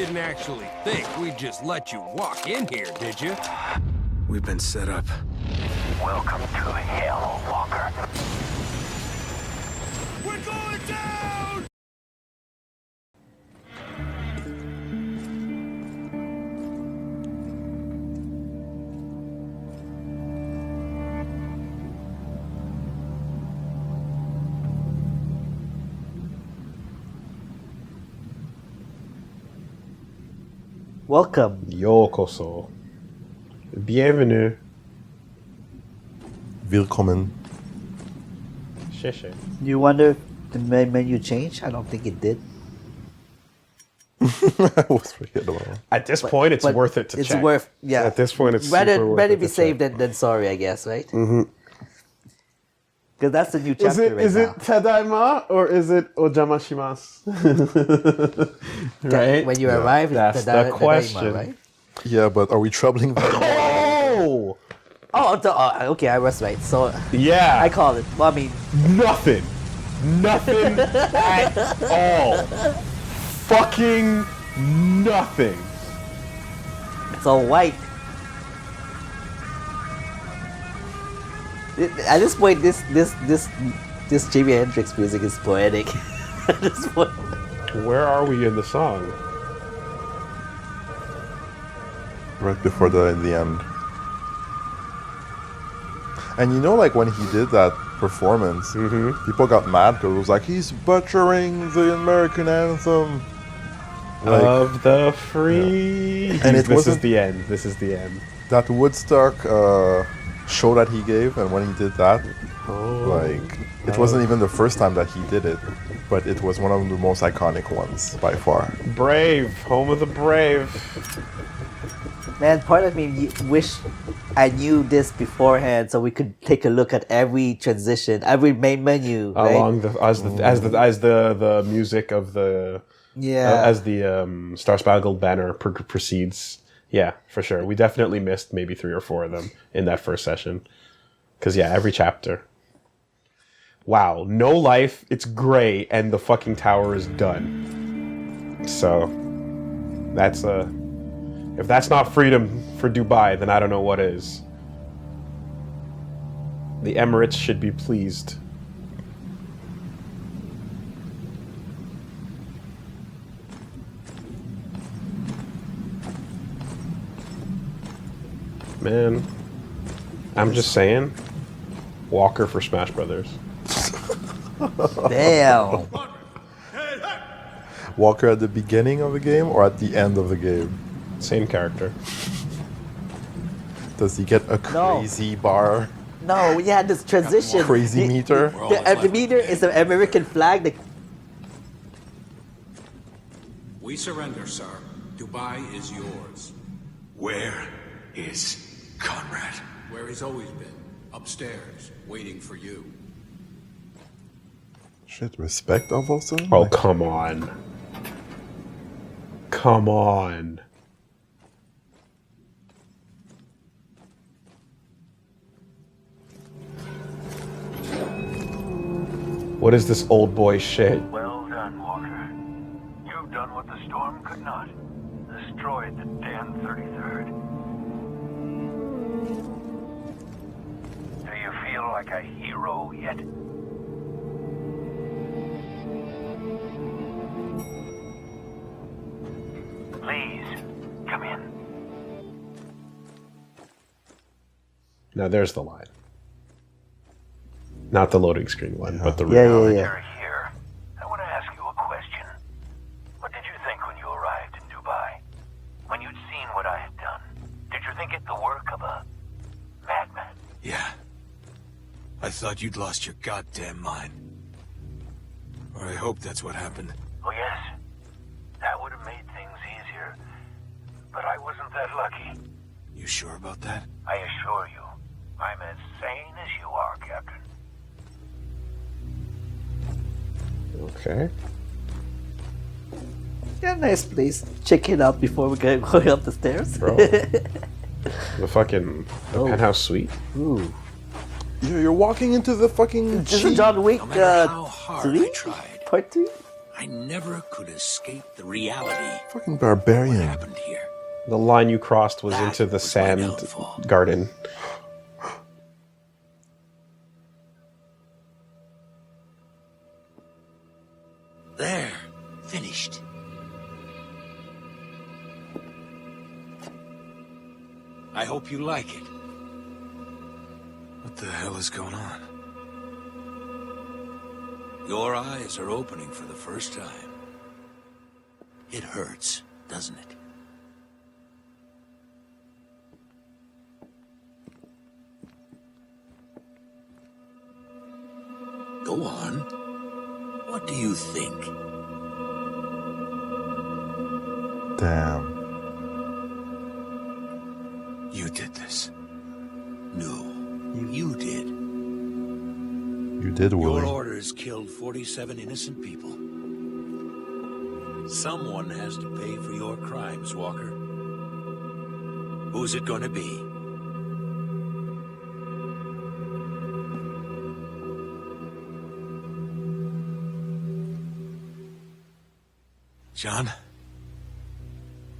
didn't actually think we'd just let you walk in here, did you? We've been set up. Welcome to hell, Walker. We're going down! Welcome. Yokoso. Bienvenue. Willkommen. Sheshe. You wonder if the menu changed? I don't think it did. I was forgettable. At this point, it's But worth it to it's check. worth, yeah. At this point, it's rather super worth rather it be to safe check. than sorry, I guess, right? Mm-hmm. Because that's the new Is chapter it right is now. it Tadaima or is it Ojamashimashima? Right? When you arrive, That's it's the Tadaima, question. right? Yeah, but are we troubling them? Oh! Okay, I was right. So Yeah. I call it. Well, I mean, Nothing. Nothing at all. Fucking nothing. it's all white. At this point, this Jimi Hendrix music is poetic. At this point. Where are we in the song? Right before the end. And you know, like when he did that performance, people got mad because it was like he's butchering the American anthem. Like, Of the free. And it this is wasn't- the end. This is the end. that Woodstock show that he gave, and when he did that, like it wasn't even the first time that he did it, but it was one of the most iconic ones by far. Brave. Home of the brave. Man, part of me wish I knew this beforehand so we could take a look at every transition, every main menu. Right? Along the as the music of the Yeah. as the Star Spangled Banner proceeds. Yeah, for sure. We definitely missed maybe 3 or 4 of them in that first session. Because yeah, every chapter. Wow, no life. It's gray, and the fucking tower is done. So that's if that's not freedom for Dubai, then I don't know what is. The Emirates should be pleased. Man, I'm just saying, Walker for Smash Brothers. Damn. Walker at the beginning of the game or at the end of the game? Same character. Does he get a No. crazy bar? No, we had this transition. Crazy meter? The meter is the American flag. We surrender, sir. Dubai is yours. Where is Konrad? Where he's always been. Upstairs, waiting for you. Shit, respect of also? Oh, come on. Come on. What is this old boy shit? Well done, Walker. You've done what the storm could not. Destroyed the damn 33rd. Do you feel like a hero yet? Please, come in. Now there's the line. Not the loading screen one, but the Yeah, real. yeah, You're yeah. here. I want to ask you a question. What did you think when you arrived in Dubai? When you'd seen what I had done? Did you think it the work of a madman? Yeah. I thought you'd lost your goddamn mind. Or I hope that's what happened. Oh, yes. That would have made things easier. But I wasn't that lucky. You sure about that? I assure you, I'm as sane as you are, Captain. Okay. Yeah, nice place. Check it out before we go going up the stairs. Bro. The fucking penthouse suite. Ooh. You're walking into the fucking This is cheap- John Wick No matter how hard I 3? tried. Part 3? I never could escape the reality. Fucking What barbarian. happened here? The line you crossed was That into the was my sand downfall. garden. There. Finished. I hope you like it. What the hell is going on? Your eyes are opening for the first time. It hurts, doesn't it? Go on. What do you think? Damn. You did this. No, you did. You did, Your Woolie. orders killed 47 innocent people. Someone has to pay for your crimes, Walker. Who's it gonna be? John?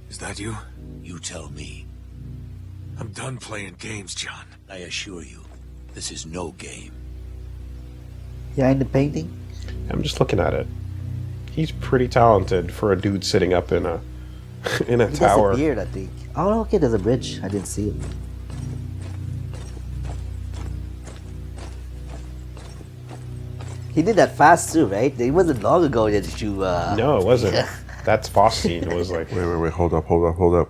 Is that you? You tell me. I'm done playing games, John. I assure you, this is no game. Yeah, in the painting. I'm just looking at it. He's pretty talented for a dude sitting up in a in a He tower. disappeared, I think. Oh, okay, there's a bridge. I didn't see it. He did that fast too, right? It wasn't long ago that you. No, it wasn't. That's boss scene. It was like Wait, hold up.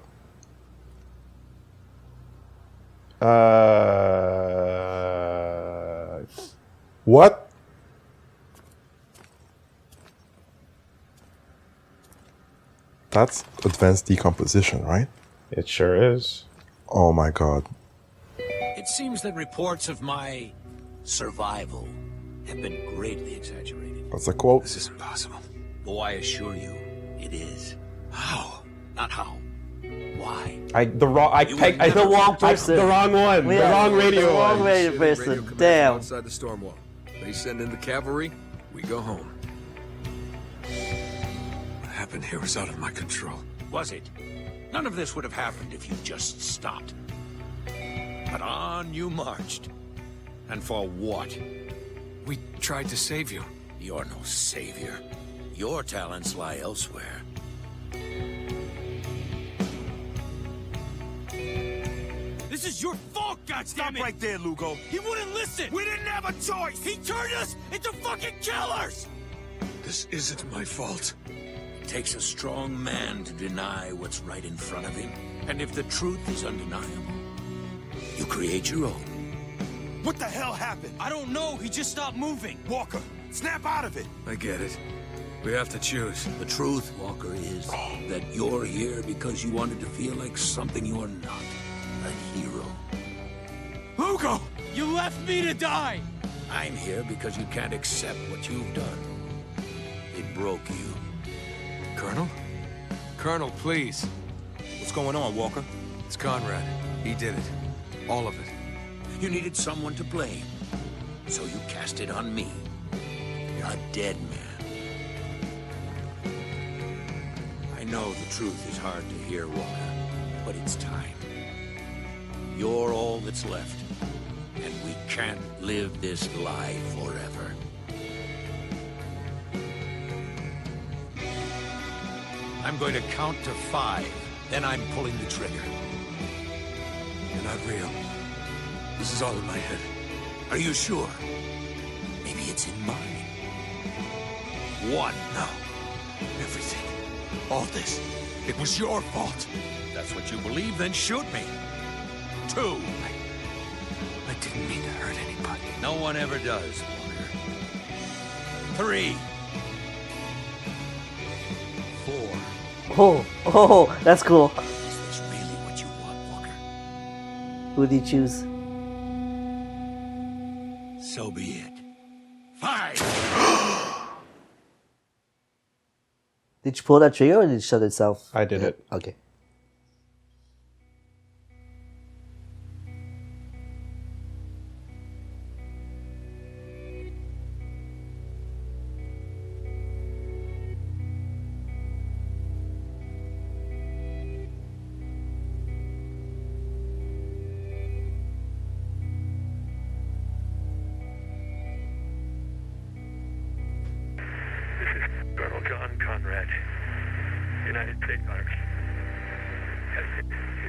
What? That's advanced decomposition, right? it sure is. Oh my god. It seems that reports of my survival have been greatly exaggerated. That's a quote. This is impossible. Oh, I assure you, it is. How? Not how. Why? The wrong person. the wrong one. The Yeah, wrong radio the wrong one. radio Radio person. command Damn. outside the storm wall. They send in the cavalry, we go home. What happened here was out of my control. Was it? None of this would have happened if you just stopped. But on you marched. And for what? We tried to save you. You're no savior. Your talents lie elsewhere. This is your fault, goddammit! Stop right there, Lugo. He wouldn't listen! We didn't have a choice! He turned us into fucking killers! This isn't my fault. It takes a strong man to deny what's right in front of him. And if the truth is undeniable, you create your own. What the hell happened? I don't know. He just stopped moving. Walker, snap out of it. I get it. We have to choose. The truth, Walker, is that you're here because you wanted to feel like something you are not. A hero. Lugo! You left me to die! I'm here because you can't accept what you've done. It broke you. Colonel? Colonel, please. What's going on, Walker? It's Konrad. He did it. All of it. You needed someone to blame, so you cast it on me. A dead man. I know the truth is hard to hear, Walker, but it's time. You're all that's left, and we can't live this lie forever. I'm going to count to 5, then I'm pulling the trigger. You're not real. This is all in my head. Are you sure? Maybe it's in mine. 1. No. Everything. All this. It was your fault. That's what you believe, then shoot me. 2. I didn't mean to hurt anybody. No one ever does, Walker. 3. 4. Oh, that's cool. Is this really what you want, Walker? Who did you choose? So be it. 5. Did you pull that trigger or did it shut itself? I did it. Okay. Konrad, United States Army, has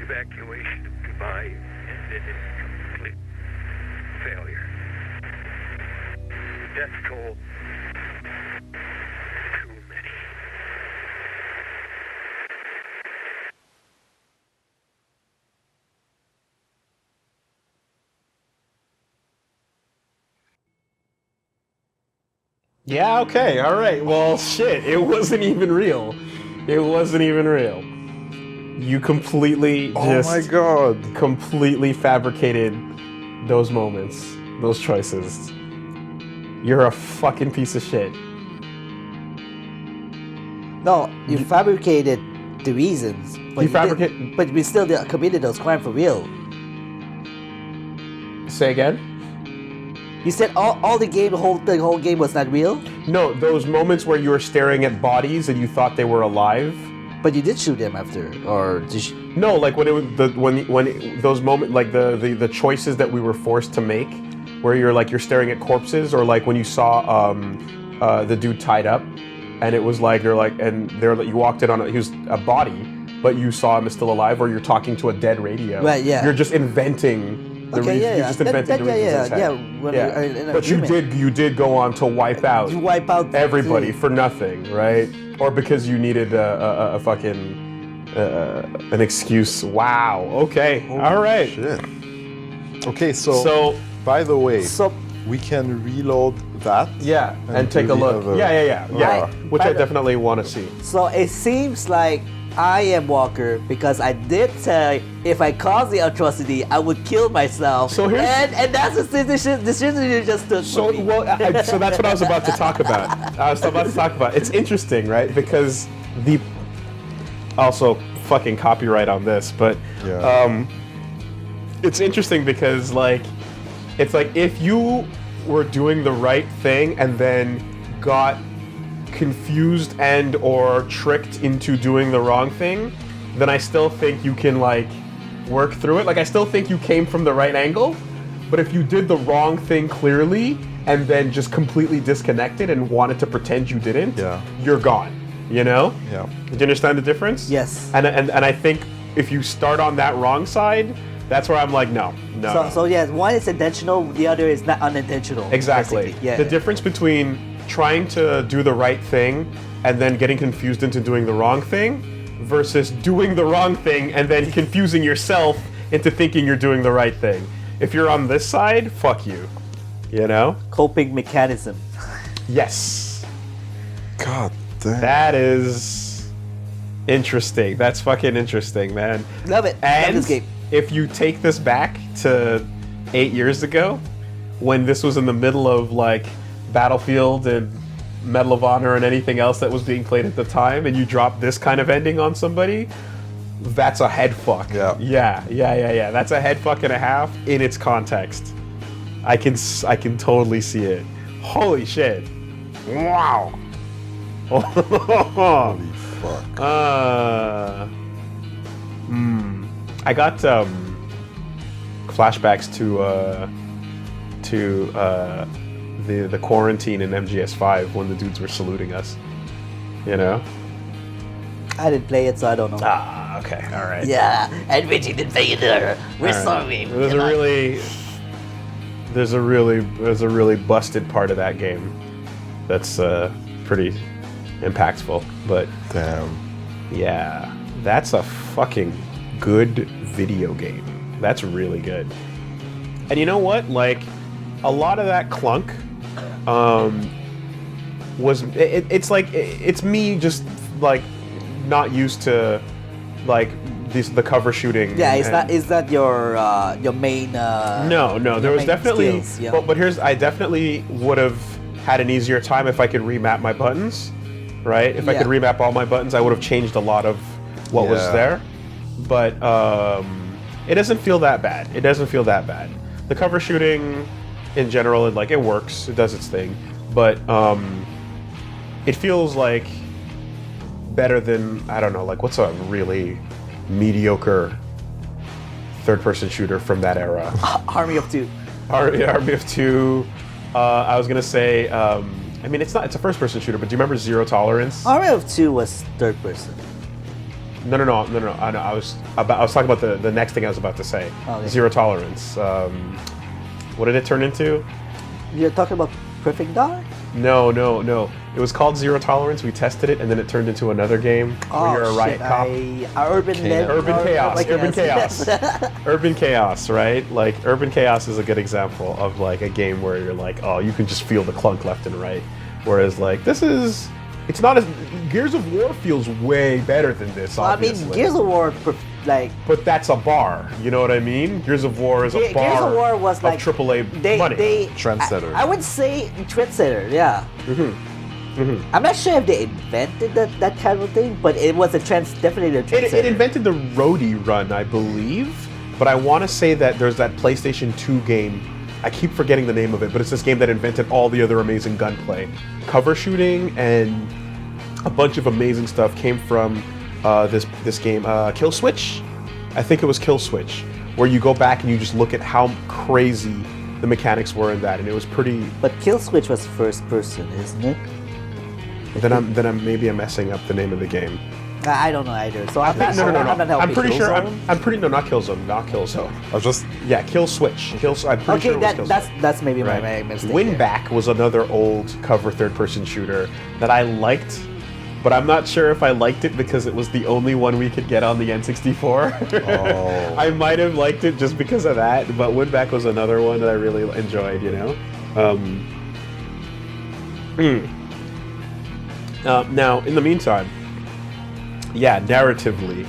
evacuation of Dubai ended in complete failure. Death toll, too many. Yeah, okay, alright. Well, shit, it wasn't even real. It wasn't even real. You completely Oh my god. completely fabricated those moments, those choices. You're a fucking piece of shit. No, you fabricated the reasons. But but we still committed those crimes for real. Say again? You said all the whole game was not real? No, those moments where you were staring at bodies and you thought they were alive. But you did shoot them after, or did you? No, like when it was those moments, like the choices that we were forced to make, where you're staring at corpses, or like when you saw the dude tied up, and it was like you walked in on he was a body, but you saw him as still alive, or you're talking to a dead radio. Right. Yeah. You're just inventing. You're just inventing the reasons. But you did go on to wipe out. You wipe out everybody for nothing, right? Or because you needed a fucking an excuse. Wow. Okay. All right. Shit. Okay. So by the way, we can reload that. Yeah, and take a look. Yeah. Which I definitely want to see. So it seems like I am Walker because I did say if I caused the atrocity, I would kill myself. So here's and that's the decision you just took. So so that's what I was about to talk about. It's interesting, right? Because also fucking copyright on this, but it's interesting because it's like if you were doing the right thing and then got confused and or tricked into doing the wrong thing, then I still think you can work through it. I still think you came from the right angle, but if you did the wrong thing clearly and then just completely disconnected and wanted to pretend you didn't, you're gone. You know? Yeah. Do you understand the difference? Yes. And I think if you start on that wrong side, that's where I'm like, no. So yes, one is intentional, the other is not unintentional. Exactly. Basically. Yeah. The difference between trying to do the right thing and then getting confused into doing the wrong thing versus doing the wrong thing and then confusing yourself into thinking you're doing the right thing. If you're on this side, fuck you. You know? Coping mechanism. Yes. God damn. That is interesting. That's fucking interesting, man. Love it. And love this game. If you take this back to 8 years ago, when this was in the middle of Battlefield and Medal of Honor and anything else that was being played at the time, and you drop this kind of ending on somebody, that's a head fuck. Yeah. That's a head fuck and a half in its context. I can totally see it. Holy shit. Wow. Holy fuck. I got flashbacks to the quarantine in MGS5 when the dudes were saluting us. You know? I didn't play it, so I don't know. Ah, okay, all right. Yeah, and Richie didn't play it either. We're sorry. There's a really busted part of that game that's pretty impactful, but damn. Yeah, that's a fucking good video game. That's really good. And you know what? A lot of that clunk was it's me just not used to the cover shooting. Yeah, it's not your main. No, there was definitely. Skills, yeah. But I definitely would have had an easier time if I could remap my buttons, right? If I could remap all my buttons, I would have changed a lot of what was there. But it doesn't feel that bad. The cover shooting, in general, it works. It does its thing, but it feels better than, I don't know, what's a really mediocre third-person shooter from that era? Army of Two. Army of Two. I was gonna say I mean, it's a first-person shooter, but do you remember Zero Tolerance? Army of Two was third person. No. I was talking about the next thing I was about to say. Okay. Zero Tolerance. What did it turn into? You're talking about Perfect Dark? No. It was called Zero Tolerance. We tested it, and then it turned into another game where you're a riot cop. Urban Chaos. Urban Chaos, right? Like, Urban Chaos is a good example of like a game where you're like, oh, you can just feel the clunk left and right. Whereas like it's not as Gears of War feels way better than this. Obviously. I mean, Gears of War, but that's a bar. You know what I mean? Gears of War is a bar. Gears of War was like AAA money. Trendsetter. I would say trendsetter. Yeah. I'm not sure if they invented that kind of thing, but it was definitely a trendsetter. It invented the roadie run, I believe. But I want to say that there's that PlayStation 2 game. I keep forgetting the name of it, but it's this game that invented all the other amazing gunplay. Cover shooting and a bunch of amazing stuff came from this game, Kill Switch. I think it was Kill Switch, where you go back and you just look at how crazy the mechanics were in that, and it was pretty. But Kill Switch was first person, isn't it? Then I'm messing up the name of the game. I don't know either. So I'm not No. I'm pretty sure. Killzone? Not Killzone. Not Killzone. I was just Kill Switch. I'm pretty sure it was Killzone. that's maybe Right. my mistake. Winback was another old cover third-person shooter that I liked, but I'm not sure if I liked it because it was the only one we could get on the N64. Oh. I might have liked it just because of that, but Winback was another one that I really enjoyed. You know. Now, in the meantime. Yeah, narratively,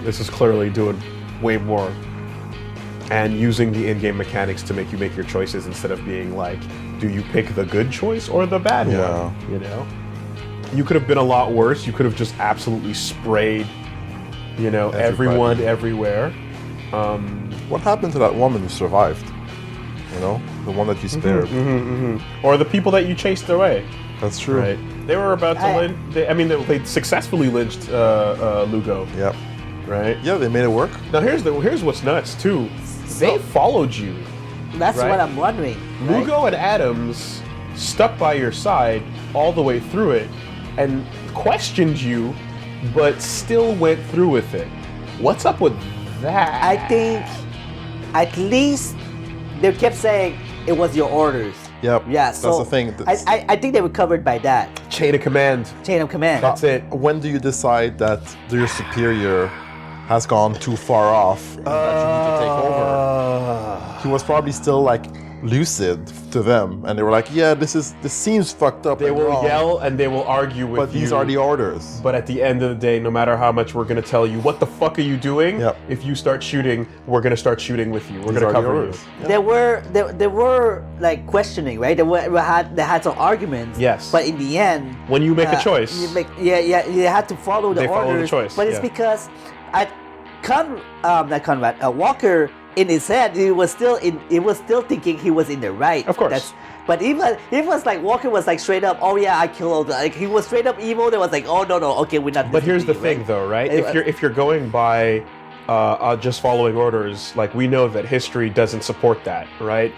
this is clearly doing way more and using the in-game mechanics to make you make your choices instead of being like, do you pick the good choice or the bad one? You know? You could have been a lot worse. You could have just absolutely sprayed, everyone everywhere. What happened to that woman who survived? You know? The one that you spared. Or the people that you chased away. That's true. Right. They were about to lynch. They successfully lynched Lugo. Yep. Right. Yeah, they made it work. Now here's what's nuts too. They followed you. That's right? what I'm wondering. Right? Lugo and Adams stuck by your side all the way through it and questioned you, but still went through with it. What's up with that? I think at least they kept saying it was your orders. Yep. Yeah, that's so the thing. I think they were covered by that. Chain of command. Chain of command. That's it. When do you decide that your superior has gone too far off and that you need to take over? He was probably still like lucid to them, and they were like, "Yeah, this seems fucked up." They and will wrong, yell and they will argue with you. but these are the orders. But at the end of the day, no matter how much we're going to tell you, what the fuck are you doing? Yep. If you start shooting, we're going to start shooting with you. We're These going to are the cover you. orders. Yeah. There were like questioning, right? They had some arguments. Yes. But in the end, When you make a choice. you had to follow the They orders. follow the choice, But it's yeah. because Walker, in his head, he was still thinking he was in the right. Of course. But even it was like Walker was like straight up, oh yeah, I killed all the, like he was straight up evil. They was like, oh no, okay, we're not. But here's the listening to you, thing, though, right? It was- If you're going by just following orders, like we know that history doesn't support that, right?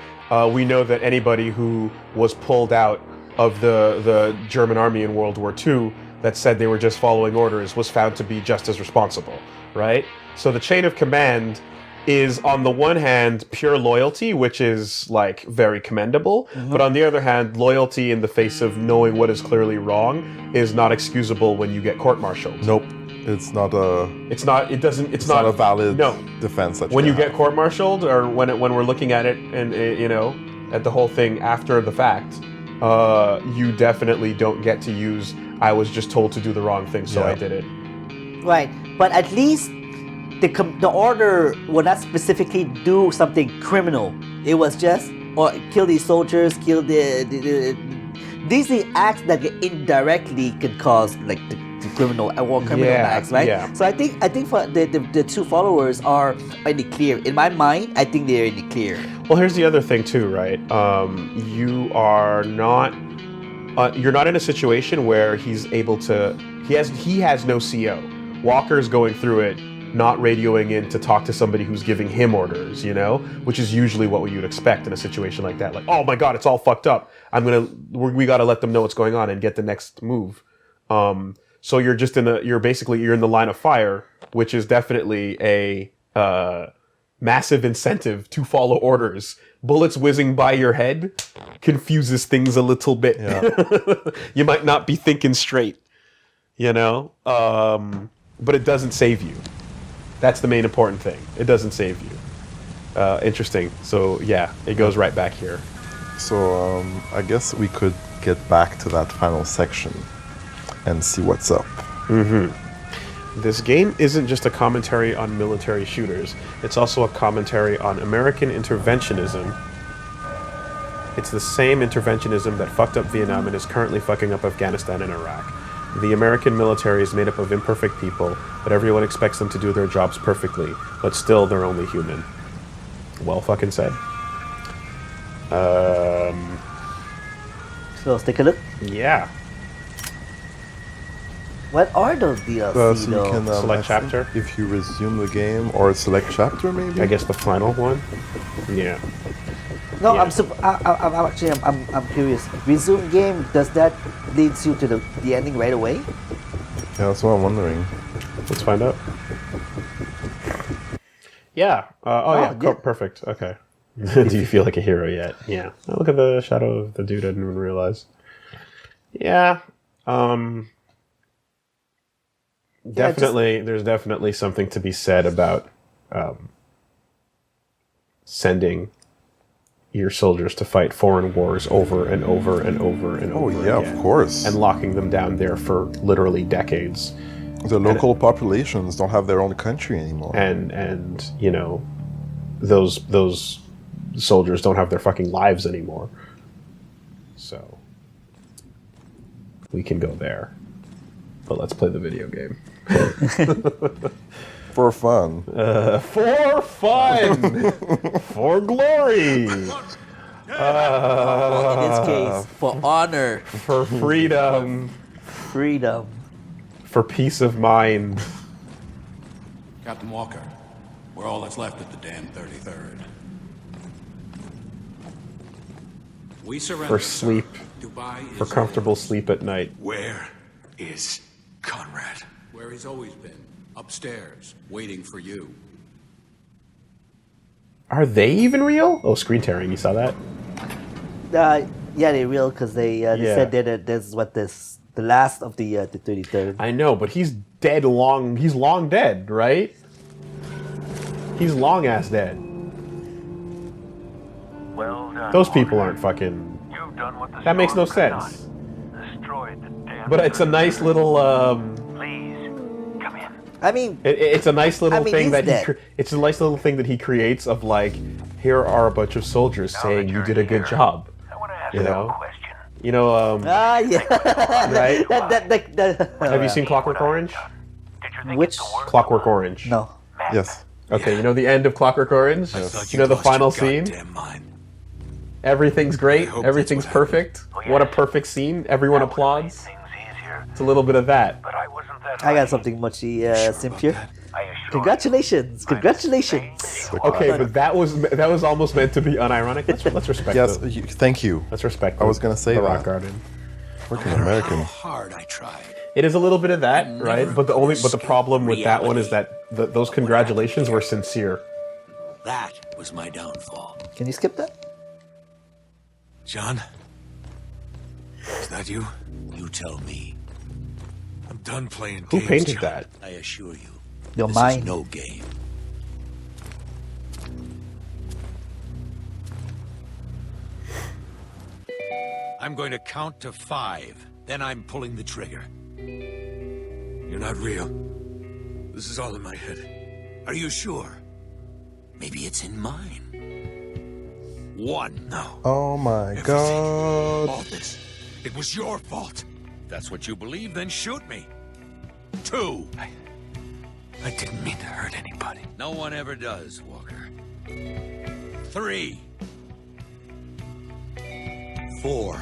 We know that anybody who was pulled out of the German army in World War II that said they were just following orders was found to be just as responsible, right? So the chain of command is on the one hand pure loyalty, which is like very commendable, but on the other hand, loyalty in the face of knowing what is clearly wrong is not excusable when you get court-martialed. Nope, it's not a. It's not not a valid no. defense. That When you can get have. court-martialed, or when we're looking at it and at the whole thing after the fact, you definitely don't get to use. I was just told to do the wrong thing, so I did it. Right, but at least the order would not specifically do something criminal. It was just kill these soldiers, kill these are the acts that indirectly can cause like the criminal acts, right? Yeah. So I think for the two followers are in the clear. In my mind, I think they're in the clear. Well, here's the other thing too, right? You are not. You're not in a situation where he's able to. He has no CO. Walker's going through it not radioing in to talk to somebody who's giving him orders, you know, which is usually what you'd expect in a situation like that. Like, oh my God, it's all fucked up. We got to let them know what's going on and get the next move. So you're just you're in the line of fire, which is definitely a massive incentive to follow orders. Bullets whizzing by your head confuses things a little bit. Yeah. You might not be thinking straight, you know, but it doesn't save you. That's the main important thing. It doesn't save you. Interesting. So yeah, it goes right back here. So I guess we could get back to that final section and see what's up. Mm-hmm. This game isn't just a commentary on military shooters. It's also a commentary on American interventionism. It's the same interventionism that fucked up Vietnam and is currently fucking up Afghanistan and Iraq. The American military is made up of imperfect people, but everyone expects them to do their jobs perfectly, but still they're only human. Well fucking said. So let's take a look. Yeah. What are those DLC So you can select chapter. If you resume the game, or select chapter, maybe. I guess the final one. Yeah. No, Yeah. I'm curious. Resume game, does that leads you to the ending right away? Yeah, that's what I'm wondering. Let's find out. Yeah. Yeah. Perfect. Okay. Do you feel like a hero yet? Yeah. Oh, look at the shadow of the dude I didn't even realize. Yeah. Definitely, there's definitely something to be said about sending your soldiers to fight foreign wars over and over and over and over yeah, again. Of course. And locking them down there for literally decades. The local populations don't have their own country anymore. And you know, those soldiers don't have their fucking lives anymore. So we can go there. But let's play the video game. For fun. For fun! For glory! In this case, for honor. For freedom. Freedom. For peace of mind. Captain Walker, we're all that's left at the damn 33rd. We surrender. For sleep. Dubai For comfortable sleep at night. Where is Konrad? Where he's always been. Upstairs, waiting for you. Are they even real? Oh, screen tearing, you saw that? Yeah, they're real because they said that this is what the last of the 33rd. I know, but he's dead long. He's long dead, right? He's long ass dead. Well done, Those people Walker. aren't fucking. You've done what the That makes no storm could not. sense. Destroyed the damn But it's a nice little. Please, come in. I mean, It's a nice little thing he's that dead. it's a nice little thing that he creates of like, here are a bunch of soldiers saying you did a good job. I want to ask You you know? a question. You know, yeah. right? that, Have you seen Clockwork Orange? Did you think Which it's the work Clockwork Orange. No. Yes. Okay, you know the end of Clockwork Orange? You know the final scene? Everything's great. Everything's perfect. What a perfect scene. Everyone applauds. things easier, It's a little bit of that. but I wasn't that I got lucky. something much simpler. I assure you. Congratulations. Congratulations. Okay, but that was almost meant to be unironic. Let's respect Yes, the, thank you. let's respect I was gonna say the that. Rock Garden. Freaking American. Hard I tried. It is a little bit of that, right? But the problem with that one is that those congratulations were sincere. That was my downfall. Can you skip that? John? Is that you? You tell me. I'm done playing Who games, painted John. that? I assure you. Your this mind. is no game. I'm going to count to 5. Then I'm pulling the trigger. You're not real. This is all in my head. Are you sure? Maybe it's in mine. 1. No. Oh my Everything. god. All this. It was your fault. If that's what you believe, then shoot me. 2. I didn't mean to hurt anybody. No one ever does, Walker. 3. 4.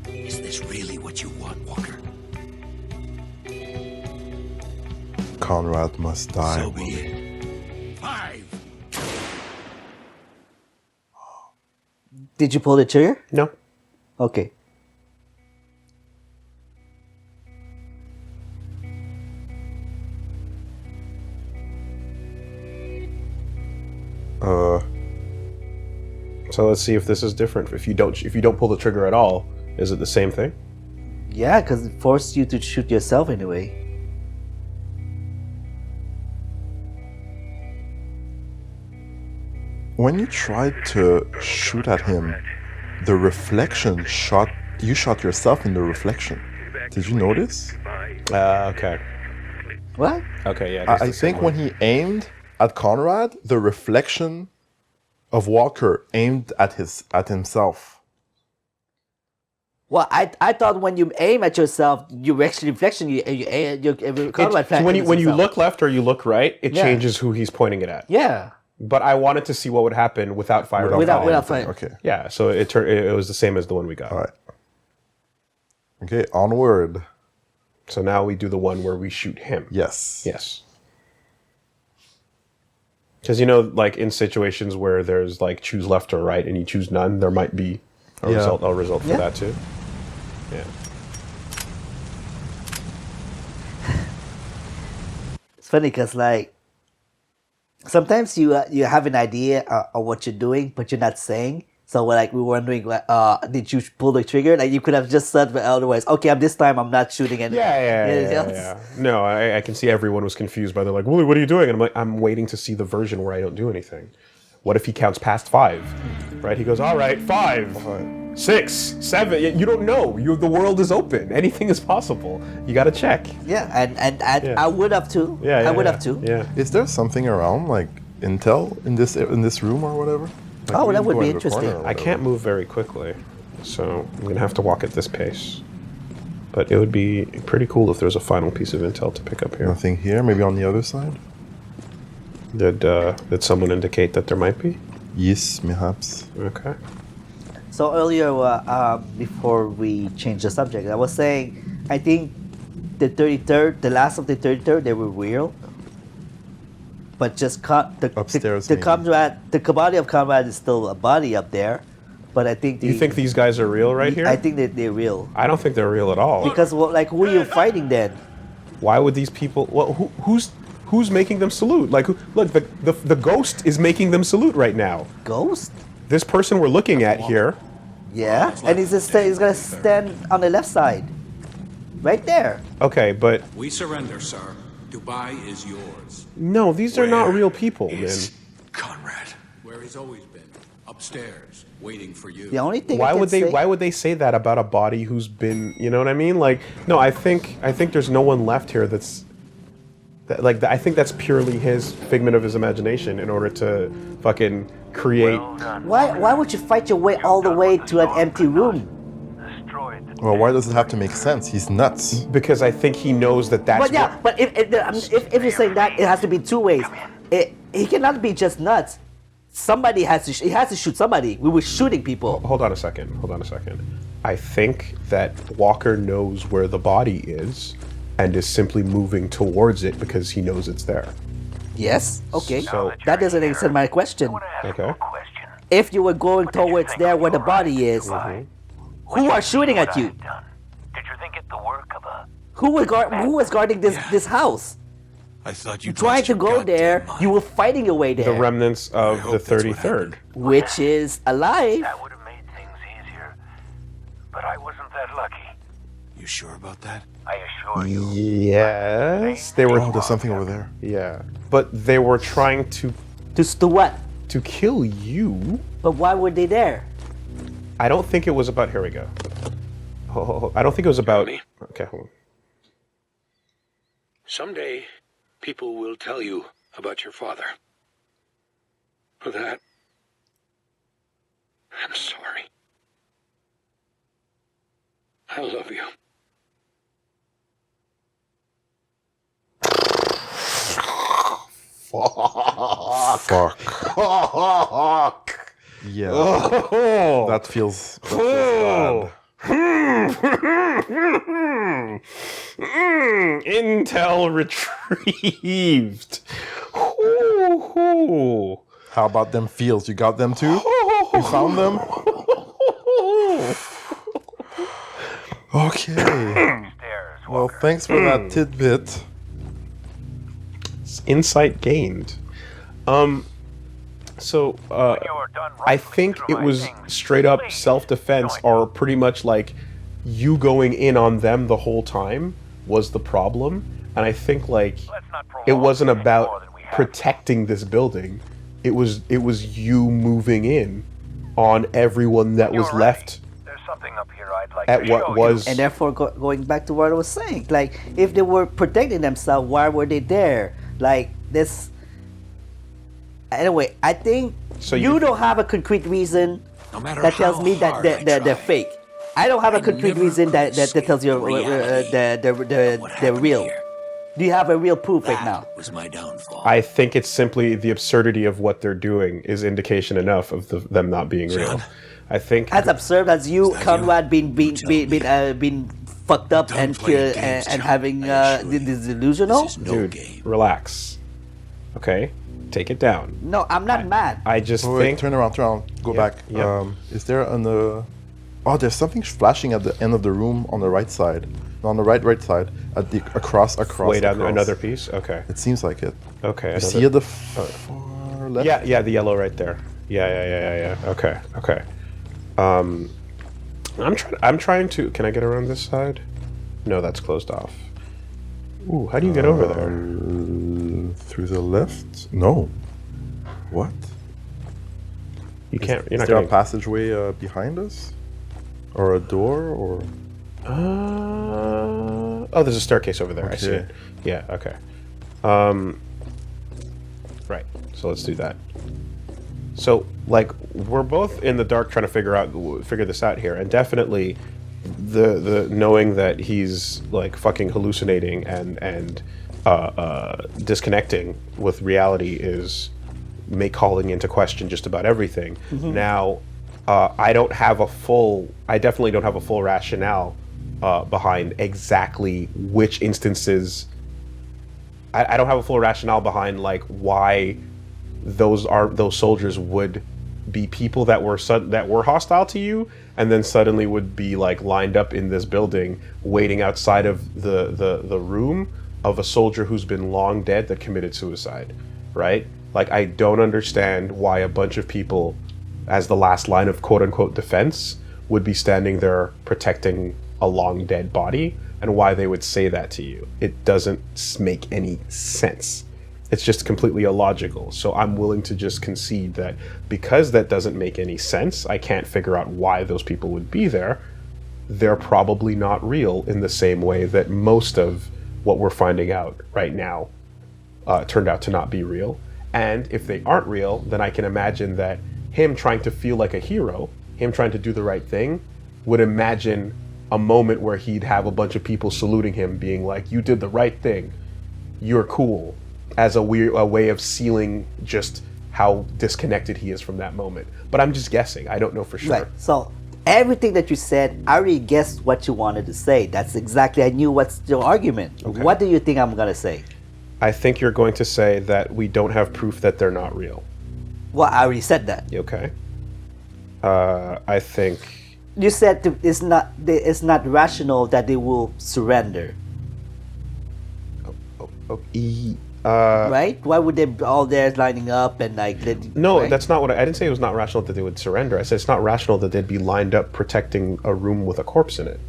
Is this really what you want, Walker? Konrad must die. So be it. 5. Did you pull the trigger? No. Okay. So let's see if this is different. If you don't pull the trigger at all, is it the same thing? Yeah, because it forced you to shoot yourself anyway. When you tried to shoot at him, the reflection shot. You shot yourself in the reflection. Did you notice? Okay. What? Okay, yeah. I think when he aimed at Konrad, the reflection of Walker aimed at himself. Well, I thought when you aim at yourself, you actually reflection. When you look left or you look right, it Yeah. changes who he's pointing it at. Yeah. But I wanted to see what would happen without firing. Without firing. Okay. Yeah, so it was the same as the one we got. All right. Okay, onward. So now we do the one where we shoot him. Yes. Yes. Because like in situations where there's like choose left or right and you choose none, there might be a result for that too. Yeah. It's funny because like sometimes you have an idea of what you're doing, but you're not saying. So like we were wondering, like, did you pull the trigger? Like you could have just said, but otherwise, okay, this time I'm not shooting anything. Yeah. No, I can see everyone was confused by they're like, Woolie, what are you doing? And I'm like, I'm waiting to see the version where I don't do anything. What if he counts past 5? Right? He goes, all right, 5, 6, 7. You don't know. The world is open. Anything is possible. You got to check. Yeah, and I would have too. Yeah, I would have too. Yeah. Is there something around like intel in this room or whatever? Like, Oh, we that can would go be in the corner interesting. or I whatever. can't move very quickly, so I'm going to have to walk at this pace. But it would be pretty cool if there was a final piece of intel to pick up here. Nothing here. Maybe on the other side. Did someone indicate that there might be? Yes, perhaps. Okay. So earlier, before we change the subject, I was saying, I think the 33rd, the last of the 33rd, they were real. But just Upstairs, the maybe. Konrad, the body of Konrad is still a body up there. But I think You think these guys are real right here? I think that they're real. I don't think they're real at all. Because who are you fighting then? Why would these people? Well, who's making them salute? Like, look, the ghost is making them salute right now. Ghost? This person we're looking at here. Yeah, and he's gonna stand on the left side, right there. Okay, but We surrender, sir. Dubai is yours. no, these are not real people, man. Is Konrad? Where he's always been. Upstairs, waiting for you. The only thing Why I can would they? say, Why would they say that about a body who's been? You know what I mean? Like, no, I think there's no one left here that's. I think that's purely his figment of his imagination in order to fucking create. why would you fight your way all the way to an empty room? Well, why does it have to make sense? He's nuts. Because I think he knows that that's. But yeah, but if you're saying that, it has to be two ways. He cannot be just nuts. Somebody has to. He has to shoot somebody. We were shooting people. Hold on a second. I think that Walker knows where the body is and is simply moving towards it because he knows it's there. Yes. Okay. So- that doesn't answer my question. Okay. If you were going towards there where the body is, who are shooting at you? Did you think it the work of a Who was guarding this house? I thought you Trying to go there, you were fighting your way The there, remnants of hope the that's what 33rd. which is alive. that would have made things easier. But I wasn't that lucky. You sure about that? I assure you. Yes, they were. Oh, there's something over there. Yeah, but they were trying to To what? kill you. But why were they there? I don't think it was about. Here we go. I don't think it was about. Me. Okay, hold on. Someday, people will tell you about your father. For that, I'm sorry. I love you. Fuck. Yeah. Oh, That feels bad. Intel retrieved. Ooh. How about them fields? You got them too? You found them? Okay. Well, thanks for that tidbit. Insight gained. So I think it was straight up self-defense, or pretty much like you going in on them the whole time was the problem. And I think like it wasn't about protecting this building. It was you moving in on everyone that was left at what was. And therefore, going back to what I was saying, like if they were protecting themselves, why were they there? Like this. Anyway, I think So you don't have a concrete reason that tells me that they're fake. I don't have a concrete reason that tells you they're real. Do you have a real proof right now? Was my downfall. I think it's simply the absurdity of what they're doing is indication enough of them not being real. I think As absurd as you, Konrad, been fucked up and having this delusional. dude, relax. Okay, take it down. No, I'm not mad. I just Wait, think turn around, go back. yep. Is there oh, there's something flashing at the end of the room on the right side. On the right side, at the across. Wait, across. another piece. Okay. It seems like it. Okay. You see at the far left? Yeah, the yellow right there. Yeah. Okay. I'm trying to. Can I get around this side? No, that's closed off. Ooh, how do you get over there? Through the left? No. What? You can't. You're Is not there a getting. passageway behind us, or a door, or? Oh, there's a staircase over there. I see Okay. it. Yeah. Okay. Right. So let's do that. So, like, we're both in the dark trying to figure this out here, and definitely, the knowing that he's like fucking hallucinating and disconnecting with reality is calling into question just about everything. Now, I definitely don't have a full rationale behind exactly which instances. I don't have a full rationale behind like why those soldiers would be people that were hostile to you, and then suddenly would be like lined up in this building waiting outside of the room of a soldier who's been long dead that committed suicide, right? Like, I don't understand why a bunch of people, as the last line of quote-unquote defense, would be standing there protecting a long dead body, and why they would say that to you. It doesn't make any sense. It's just completely illogical. So I'm willing to just concede that because that doesn't make any sense, I can't figure out why those people would be there. They're probably not real in the same way that most of what we're finding out right now turned out to not be real. And if they aren't real, then I can imagine that him trying to feel like a hero, him trying to do the right thing, would imagine a moment where he'd have a bunch of people saluting him, being like, "You did the right thing. You're cool," as a way of sealing just how disconnected he is from that moment. But I'm just guessing. I don't know for sure. Right. So everything that you said, I already guessed what you wanted to say. That's exactly, I knew what's your argument. Okay. What do you think I'm gonna say? I think you're going to say that we don't have proof that they're not real. Well, I already said that. Okay. I think. You said it's not rational that they will surrender. Right? Why would they be all there lining up and like? No, right? that's not what I didn't say. It was not rational that they would surrender. I said it's not rational that they'd be lined up protecting a room with a corpse in it.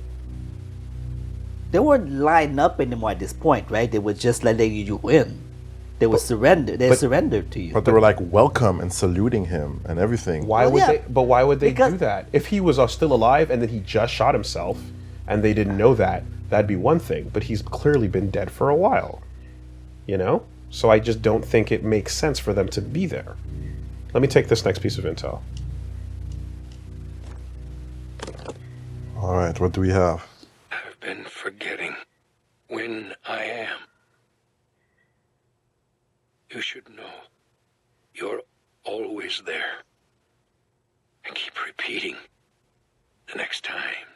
They weren't lined up anymore at this point, right? They were just letting you in. They were surrendered. They surrendered to you. But they were like welcome and saluting him and everything. Why would they? But why would they Because- do that? If he was still alive and then he just shot himself, and they didn't know that, that'd be one thing. But he's clearly been dead for a while. You know? So I just don't think it makes sense for them to be there. Let me take this next piece of intel. All right, what do we have? I've been forgetting when I am. You should know you're always there. And keep repeating the next time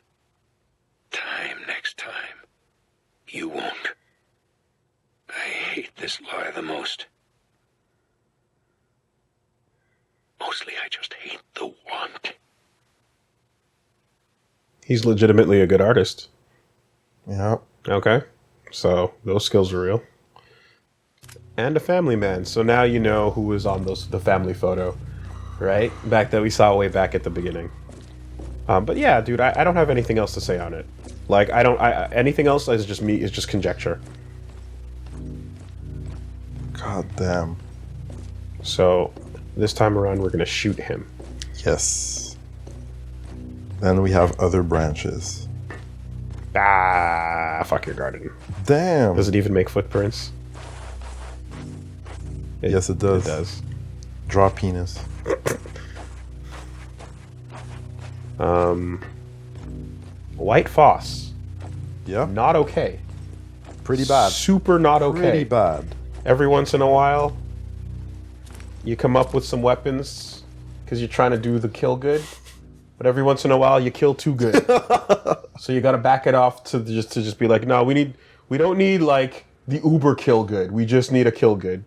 You won't. I hate this lie the most. Mostly I just hate the want. He's legitimately a good artist. Yeah. Okay. So those skills are real. And a family man. So now you know who was on the family photo, right? Back that we saw way back at the beginning. But yeah, dude, I don't have anything else to say on it. Like, anything else is just conjecture. God damn. So this time around, we're gonna shoot him. Yes. Then we have other branches. Ah, fuck your garden. Damn. Does it even make footprints? Yes, it does. It does. Draw penis. White Foss. Yeah. Not okay. Pretty bad. Super not okay. Pretty bad. Every once in a while, you come up with some weapons because you're trying to do the kill good. But every once in a while, you kill too good. So you got to back it off to just be like, no, we don't need like the uber kill good. We just need a kill good.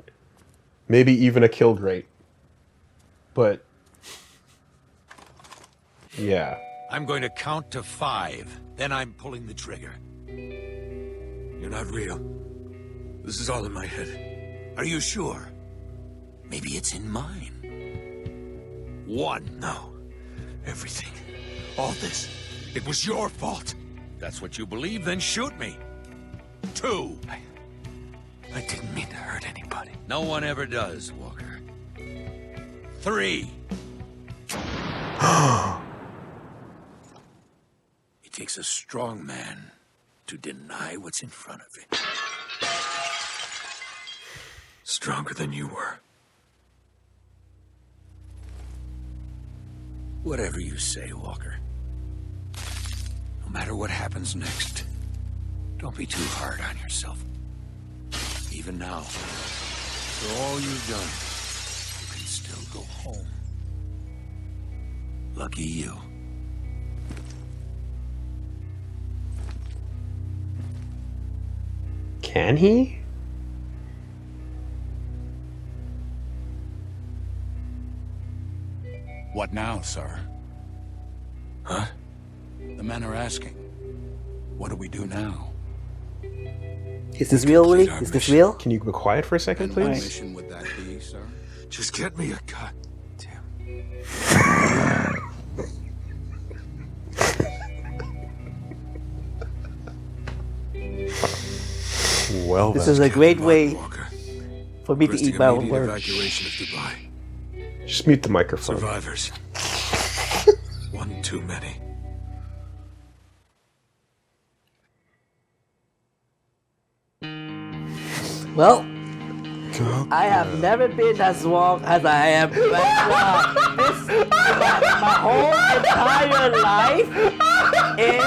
Maybe even a kill great. But yeah. I'm going to count to 5. Then I'm pulling the trigger. You're not real. This is all in my head. Are you sure? Maybe it's in mine. 1. No. Everything. All this. It was your fault. That's what you believe, then shoot me. 2. I didn't mean to hurt anybody. No one ever does, Walker. 3. It takes a strong man to deny what's in front of it. Stronger than you were. Whatever you say, Walker. No matter what happens next, don't be too hard on yourself. Even now, for all you've done, you can still go home. Lucky you. Can he? What now, sir? Huh? The men are asking. What do we do now? Is this real, Woolie? Is this real? Can you be quiet for a second, And what please? mission would that be, sir? Just get me a gun. Well, This then. is a great way Walker. for me to Requesting eat my own immediate words. evacuation of Dubai. Just mute the microphone. Survivors. One too many. Well, God. I have never been as wrong as I am right now. My whole entire life is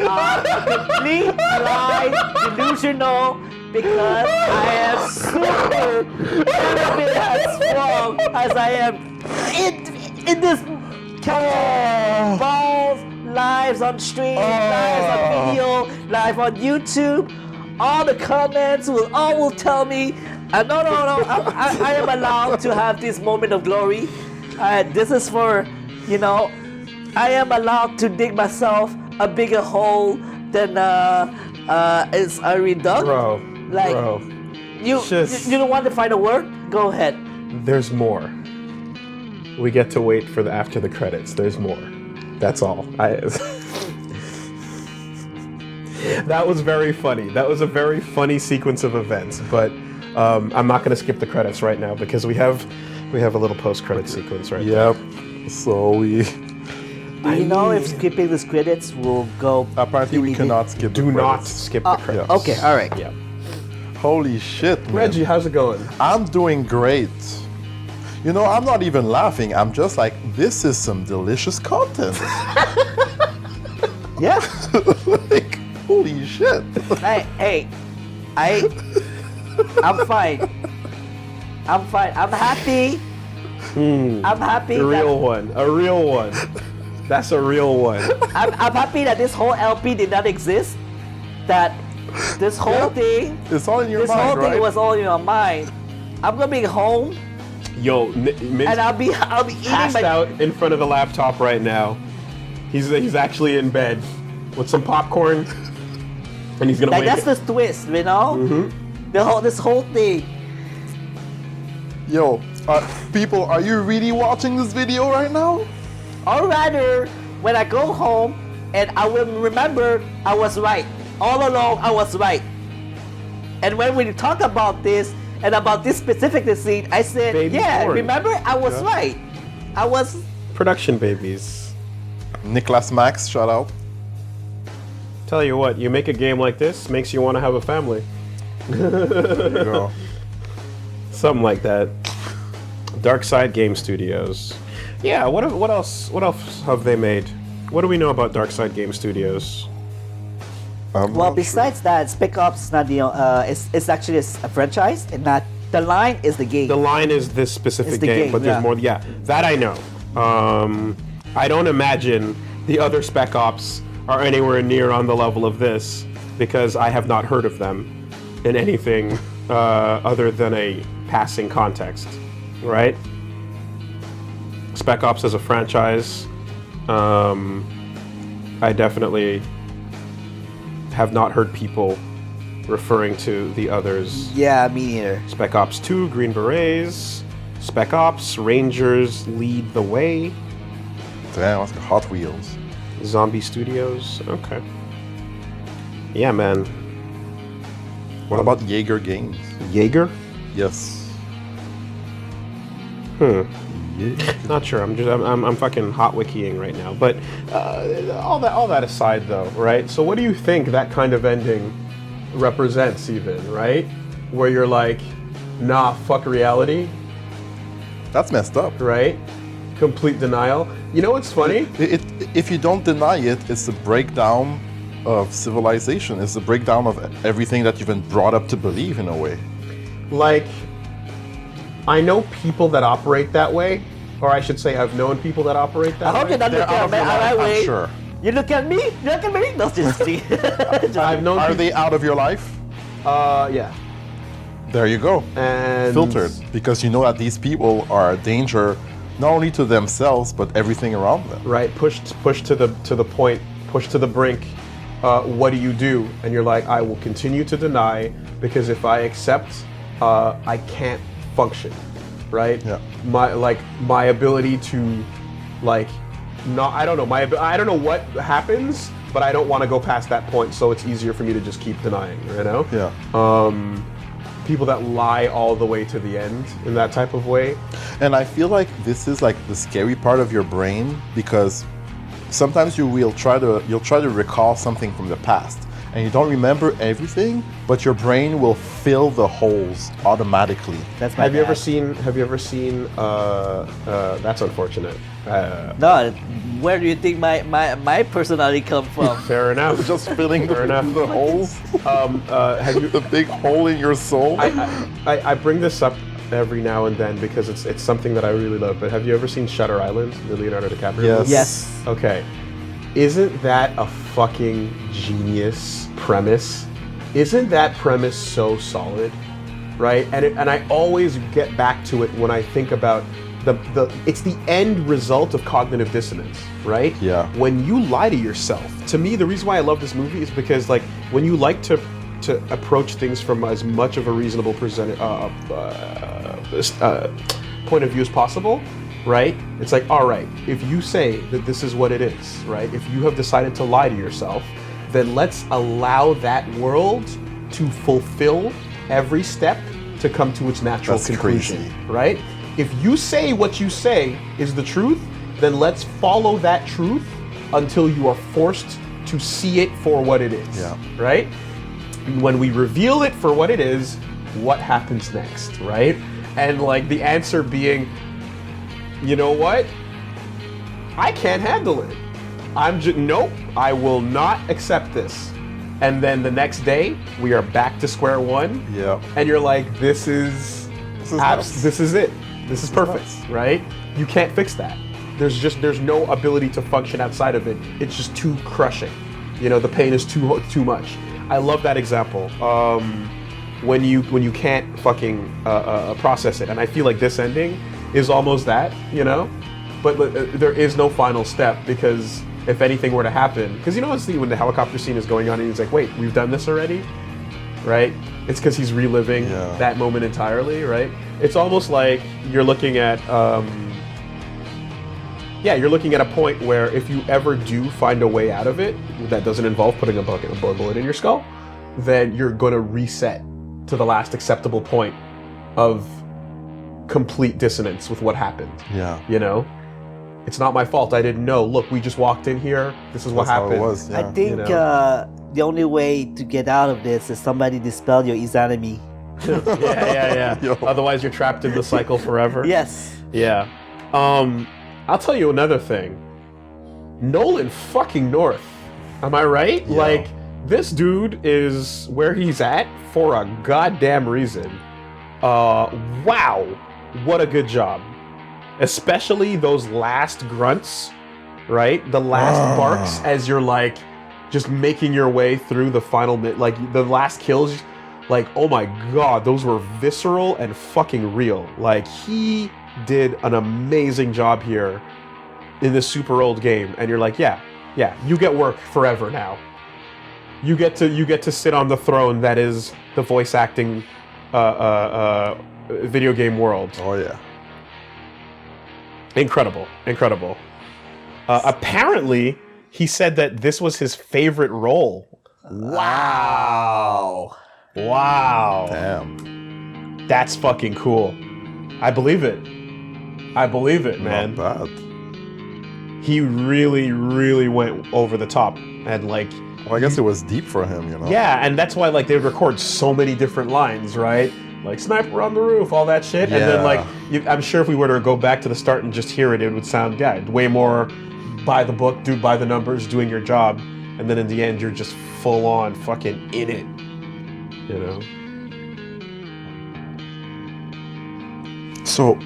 a complete lie, delusional, because I am super never been as wrong as I am in this balls, lives on stream, lives on video, live on YouTube. All the comments will tell me, no, I am allowed to have this moment of glory. This is for, I am allowed to dig myself a bigger hole than is already dug. Bro, Like, bro. you don't want to find a word? Go ahead. There's more. We get to wait for after the credits. There's more. That's all. That was very funny. That was a very funny sequence of events. But I'm not going to skip the credits right now because we have a little post-credit sequence right Yep. So we. Do you know if skipping these credits will go? Apparently, we cannot skip. there. the Do not credits. skip the credits. Okay, all right. Yeah. Holy shit, man. Reggie, how's it going? I'm doing great. I'm not even laughing. I'm just like, this is some delicious content. Yeah. Like, holy shit. Hey, I'm fine. I'm fine. I'm happy. I'm happy. A real one. A real one. That's a real one. I'm happy that this whole LP did not exist. That This whole thing, It's all in your this mind, whole right? thing was all in your mind. I'm gonna be home Yo, Minh and I'll be eating passed my. out in front of the laptop right now. He's actually in bed with some popcorn, and he's gonna Like wake that's the twist, you know. This whole thing. Yo, people, are you really watching this video right now? Or rather, when I go home and I will remember I was right. All along, I was right. And when we talk about this and about this specific scene, I said, Baby yeah, born. remember? I was right. I was. production babies. Nicholas Max, shout out. Tell you what, you make a game like this, makes you want to have a family. There you go. Something like that. Dark Side Game Studios. Yeah, what else have they made? What do we know about Dark Side Game Studios? I'm Well, not besides that, Spec Ops is not the. It's actually a franchise, and not the line is the game. The line is this specific It's the game, game, but there's yeah. more. Yeah, that I know. I don't imagine the other Spec Ops are anywhere near on the level of this because I have not heard of them in anything other than a passing context, right? Spec Ops as a franchise, I definitely have not heard people referring to the others. Yeah, me neither. Spec Ops 2, Green Berets, Spec Ops, Rangers lead the way, Damn, that's like Hot Wheels. Zombie Studios, okay. Yeah, man. What about Jaeger Games? Jaeger? Yes. Not sure. I'm fucking hot wikiing right now. But all that aside, though, right? So what do you think that kind of ending represents, even, right? Where you're like, nah, fuck reality, That's messed up. right? Complete denial. You know what's funny? If you don't deny it, it's a breakdown of civilization. It's a breakdown of everything that you've been brought up to believe in a way. Like, I know people that operate that way, or I should say, I've known people that operate that I hope way. you're not They're looking out at of me. your life, Am I I'm wait? sure. You look at me? You look at me? No, just see. I've known Are people, they out of your life? yeah. There you go. And Filtered. Because you know that these people are a danger not only to themselves, but everything around them. right, pushed to the point, pushed to the brink. What do? And you're like, I will continue to deny because if I accept, I can't function, right? Yeah. My ability to, like, not, I don't know, I don't know what happens, but I don't want to go past that point, so it's easier for me to just keep denying, you know? Yeah. People that lie all the way to the end in that type of way. And I feel like this is like the scary part of your brain because sometimes you'll try to recall something from the past and you don't remember everything, but your brain will fill the holes automatically. That's my Have you bad. ever seen that's unfortunate. No, where do you think my personality come from? Fair enough. Just filling Fair enough. the holes, Have you the big hole in your soul. I bring this up every now and then because it's something that I really love, but have you ever seen Shutter Island, the Leonardo DiCaprio Yes. movie? Yes. Okay. Isn't that a fucking genius premise? Isn't that premise so solid? Right? And I always get back to it when I think about it's the end result of cognitive dissonance, right? Yeah. When you lie to yourself. To me, the reason why I love this movie is because, like, when you like to approach things from as much of a reasonable point of view as possible, right? It's like, all right, if you say that this is what it is, right? If you have decided to lie to yourself, then let's allow that world to fulfill every step to come to its natural That's conclusion, crazy. right? If you say what you say is the truth, then let's follow that truth until you are forced to see it for what it is, Yeah. right? When we reveal it for what it is, what happens next, right? And like the answer being, you know what? I can't handle it. Nope, I will not accept this. And then the next day, we are back to square one. Yeah. And you're like, this is nuts. this is it. This is perfect, nuts. right? You can't fix that. There's no ability to function outside of it. It's just too crushing. You know, the pain is too much. I love that example. When you can't fucking process it, and I feel like this ending is almost that, you know. But there is no final step because if anything were to happen, because you know when the helicopter scene is going on and he's like, wait, we've done this already, right? It's because he's reliving that moment entirely, right? It's almost like you're looking at, you're looking at a point where if you ever do find a way out of it that doesn't involve putting a bullet in your skull, then you're going to reset to the last acceptable point of complete dissonance with what happened. Yeah. You know? It's not my fault. I didn't know. Look, we just walked in here. This is what happened. How it was, yeah. I think the only way to get out of this is somebody dispel your enemy. Yeah. Otherwise, you're trapped in the cycle forever. Yes. Yeah. I'll tell you another thing. Nolan fucking North. Am I right? Yeah. Like, this dude is where he's at for a goddamn reason. Wow. What a good job. Especially those last grunts, right? The last barks as you're like just making your way through the final like the last kills, like, oh my god, those were visceral and fucking real. Like, he did an amazing job here in this super old game, and you're like, yeah, you get work forever now. You get to sit on the throne that is the voice acting video game world. Oh yeah. Incredible. Apparently, he said that this was his favorite role. Wow. Damn. That's fucking cool. I believe it, man. Not bad. He really, really went over the top. And like... Well, I guess it was deep for him, you know? Yeah, and that's why like they would record so many different lines, right? Like, sniper on the roof, all that shit. Yeah. And then, like, I'm sure if we were to go back to the start and just hear it, it would sound, way more by the book, by the numbers, doing your job. And then in the end, you're just full on fucking in it. You know? So,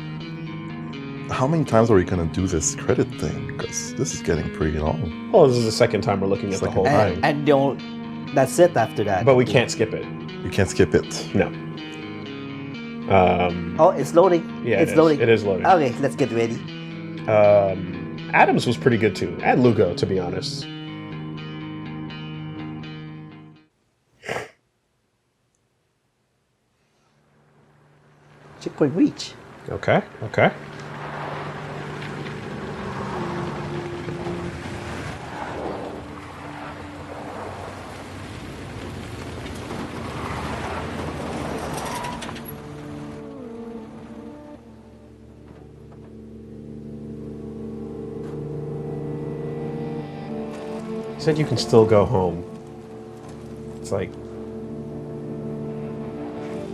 how many times are we going to do this credit thing? Because this is getting pretty long. Well, this is the second time we're looking at the whole thing. And that's it after that. But we can't skip it. You can't skip it. No. It's loading. Yeah, it's loading. It is loading. Okay, let's get ready. Adams was pretty good too, and Lugo, to be honest. Checkpoint reach. Okay. Said you can still go home. It's like,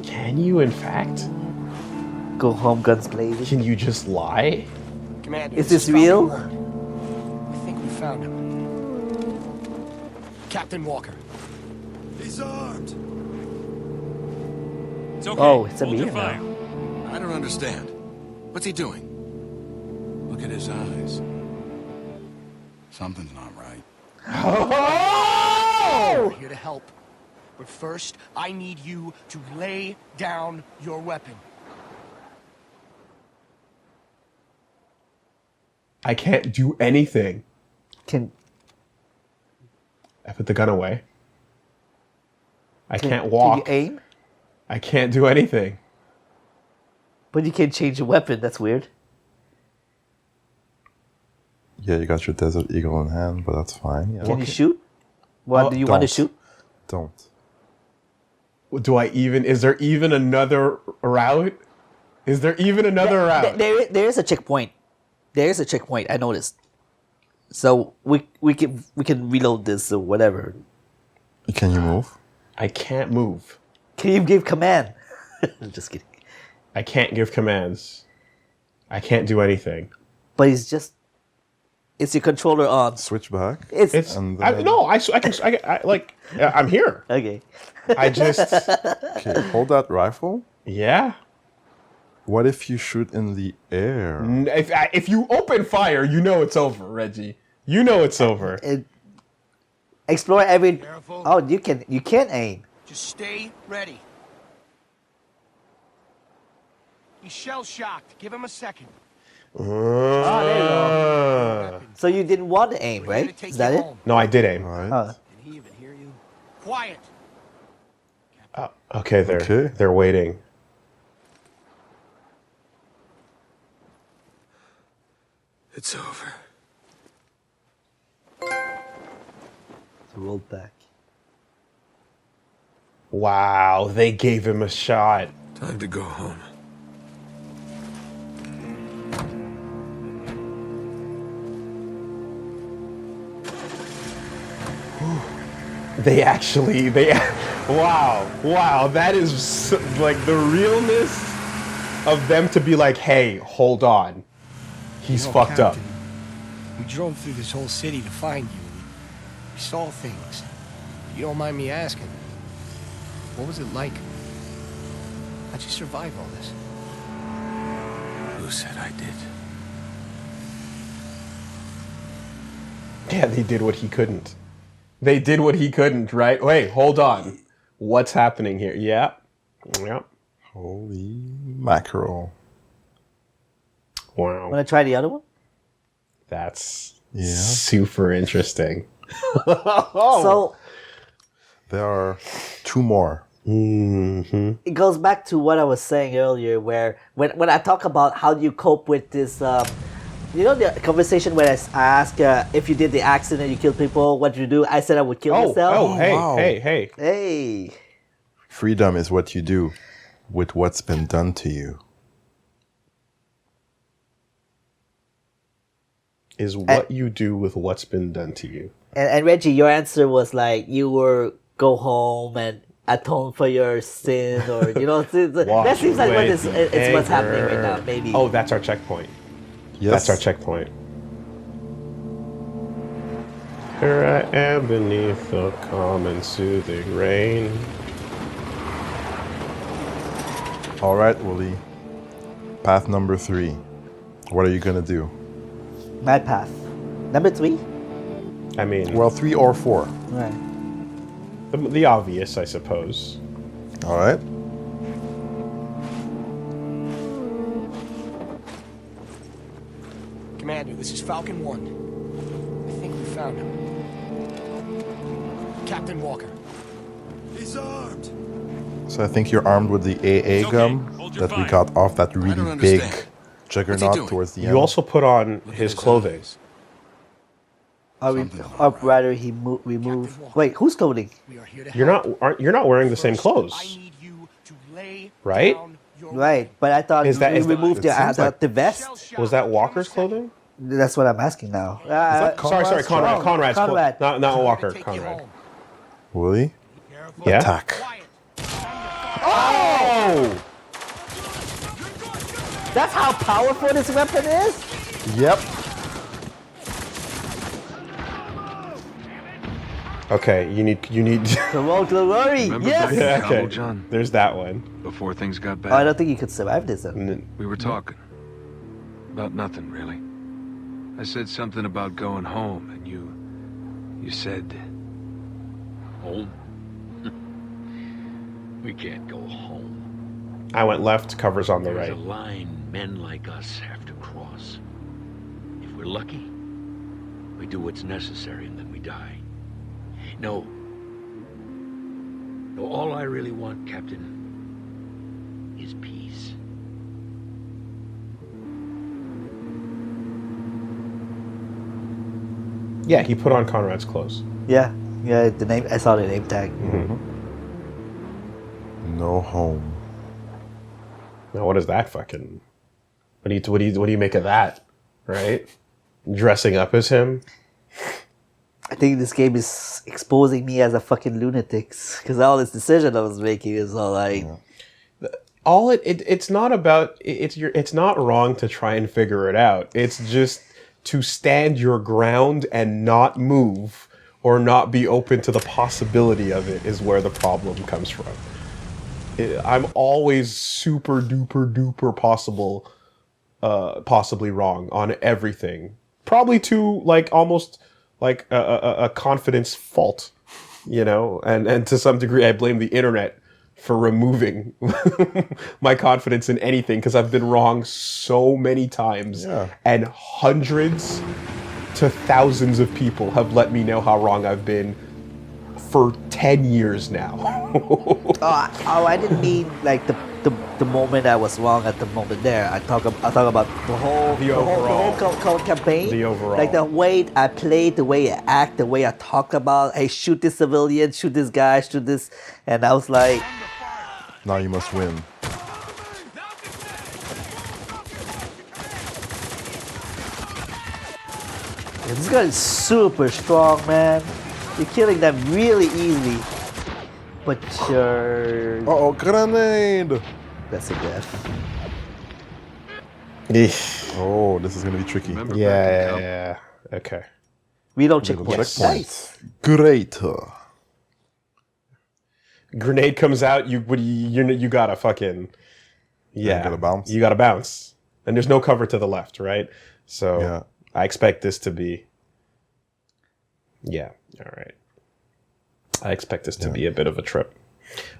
can you in fact? Go home, guns blazing. Can you just lie? Commander, Is this real? I think we found him. Captain Walker. He's armed. It's okay. Oh, it's Hold your Amir now. fire. I don't understand. What's he doing? Look at his eyes. Something's not right. We're here to help. But first, I need you to lay down your weapon. I can't do anything. Can I put the gun away? I can't walk. Can you aim? I can't do anything. But you can't change your weapon. That's weird. Yeah, you got your Desert Eagle in hand, but that's fine. Yeah. Can you shoot? What do you want to shoot? Don't. Is there even another route? Is there even another route? There is a checkpoint. There is a checkpoint. I noticed. So we can reload this or whatever. Can you move? I can't move. Can you give command? I'm just kidding. I can't give commands. I can't do anything. But it's your controller on. Switch back. It's And I'm here. okay. I just Okay, hold that rifle. yeah. What if you shoot in the air? If you open fire, you know it's over, Reggie. You know it's over. Explore every. Careful. Oh, you can aim. Just stay ready. He's shell-shocked. Give him a second. Oh, there you go. So you didn't want to aim, We're here right? to take Is that you it? home. No, I did aim. All right. Oh. Did he even hear you? Quiet. Okay, they're waiting. It's over. Roll back. Wow, they gave him a shot. Time to go home. They wow, that is like the realness of them to be like, hey, hold on. He's fucked up. We drove through this whole city to find you. We saw things. If you don't mind me asking, what was it like? How'd you survive all this? Who said I did? Yeah, they did what he couldn't. They did what he couldn't, right? Wait, hold on. What's happening here? Yeah. Yep. Holy mackerel. Wow. Want to try the other one? That's Yeah. super interesting. So There are 2 more. it goes back to what I was saying earlier, where when I talk about how do you cope with this, you know, the conversation where I ask if you did the accident, you killed people, what do you do? I said I would kill myself. Oh, hey, wow. hey. Hey. Freedom is what you do with what's been done to you. Is what you do with what's been done to you. And Reggie, your answer was like you were go home and atone for your sin, or you know, that seems like what Wash away it's what's the happening right anger. now. Maybe. Oh, that's our checkpoint. Yes. That's our checkpoint. Here I am beneath the calm and soothing rain. All right, Woolie. Path number 3. What are you gonna do? My path. Number 3. I mean, Well, 3 or 4. Right. the obvious, I suppose. All right. Commander, this is Falcon 1. I think we found him. Captain Walker. He's armed. So I think you're armed with the AA okay. gum Hold your that we fire. got off that really don't big understand. juggernaut doing? towards the end. You also put on his clothing. Or rather, he removed. Wait, who's clothing? We are here to You're not wearing the same I clothes, need you to lay right? down your Right, but I thought Is that- you is that- removed it seems like- the vest. Was that Walker's clothing? That's what I'm asking now. that Sorry, Conrad. Conrad's Conrad. not Walker. Take you Conrad. home. Woolie, Yeah. attack. Quiet. Oh! That's how powerful this weapon is. Yep. Okay, you need. Come on, glory. Remember Yes. back in Yeah, Cabo, okay. John? There's that one. Before things got bad. Oh, I don't think you could survive this. Then. And then- We were talking. About nothing, really. I said something about going home, and you said... Home? We can't go home. I went left. Covers on the There's right. a line men like us have to cross. If we're lucky, we do what's necessary and then we die. No. No, all I really want, Captain, is peace. Yeah, he put on Conrad's clothes. Yeah, the name. I saw the name tag. No home. Now, what is that fucking? What do you make of that? Right? Dressing up as him. I think this game is exposing me as a fucking lunatic because all this decision I was making is all like. All it's not about it's not wrong to try and figure it out. It's just to stand your ground and not move or not be open to the possibility of it is where the problem comes from. I'm always super duper possibly wrong on everything. Probably to like almost like a confidence fault, you know, and to some degree I blame the internet for removing my confidence in anything because I've been wrong so many times, and hundreds to thousands of people have let me know how wrong I've been for 10 years now. I didn't mean like the moment I was wrong at the moment there. I talk about the whole campaign. The overall. Like the way I played, the way I act, the way I talk about, hey, shoot this civilian, shoot this guy, shoot this, and I was like, Now you must win. this guy is super strong, man. You're killing them really easily. But you're... Uh-oh, grenade! That's a death. Oh, this is gonna be tricky. Yeah. Okay. Reload checkpoints. Nice. Great. Grenade comes out, you gotta fucking... Yeah. You gotta bounce. You gotta bounce. And there's no cover to the left, right? So I expect this to be... Yeah, all right. I expect this to be a bit of a trip.